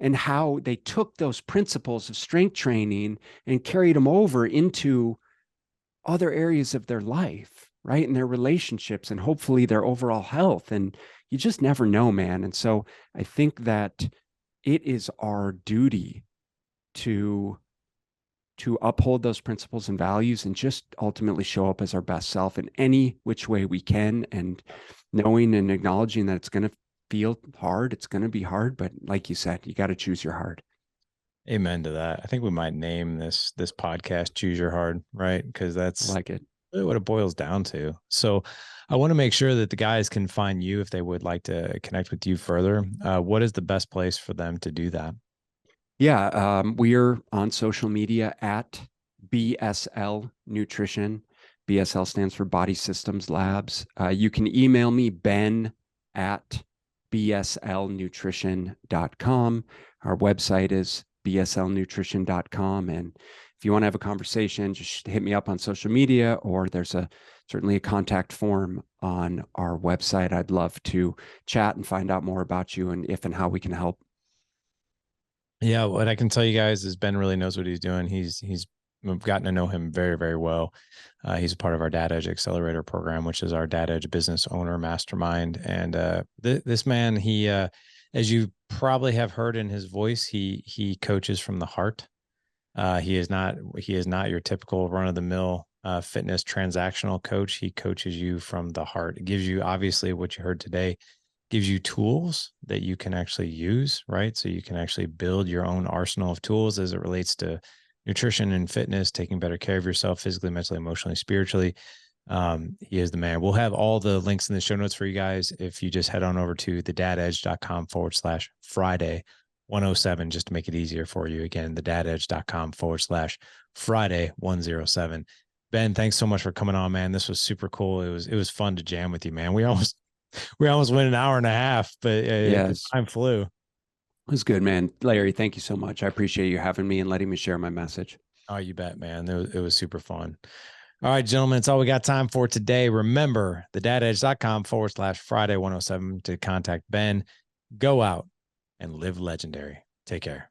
and how they took those principles of strength training and carried them over into other areas of their life, right? And their relationships and hopefully their overall health. And you just never know, man. And so I think that it is our duty to uphold those principles and values and just ultimately show up as our best self in any which way we can, and knowing and acknowledging that it's going to feel hard, it's going to be hard, but like you said, you got to choose your heart. Amen to that. I think we might name this podcast "Choose Your Hard," right? Because I that's like it. really what it boils down to. So, I want to make sure that the guys can find you if they would like to connect with you further. What is the best place for them to do that? Yeah, we're on social media at BSL Nutrition. BSL stands for Body Systems Labs. You can email me, Ben at bslnutrition.com. Our website is bslnutrition.com. And if you want to have a conversation, just hit me up on social media, or there's certainly a contact form on our website. I'd love to chat and find out more about you and if and how we can help. Yeah, what I can tell you guys is Ben really knows what he's doing. He's we've gotten to know him very, very well. He's a part of our Dad Edge Accelerator program, which is our Dad Edge business owner mastermind. And this man, he, as you probably have heard in his voice, he coaches from the heart. He is not your typical run of the mill fitness transactional coach. He coaches you from the heart. It gives you obviously what you heard today, gives you tools that you can actually use, right? So you can actually build your own arsenal of tools as it relates to nutrition and fitness, taking better care of yourself physically, mentally, emotionally, spiritually. He is the man. We'll have all the links in the show notes for you guys. If you just head on over to thedadedge.com/Friday 107, just to make it easier for you. Again, thedadedge.com/Friday 107. Ben, thanks so much for coming on, man. This was super cool. It was fun to jam with you, man. We almost went an hour and a half, but the Yes. time flew. It was good, man. Larry, thank you so much. I appreciate you having me and letting me share my message. Oh, you bet, man. It was super fun. All right, gentlemen, it's all we got time for today. Remember, thedadedge.com/Friday 107 to contact Ben. Go out and live legendary. Take care.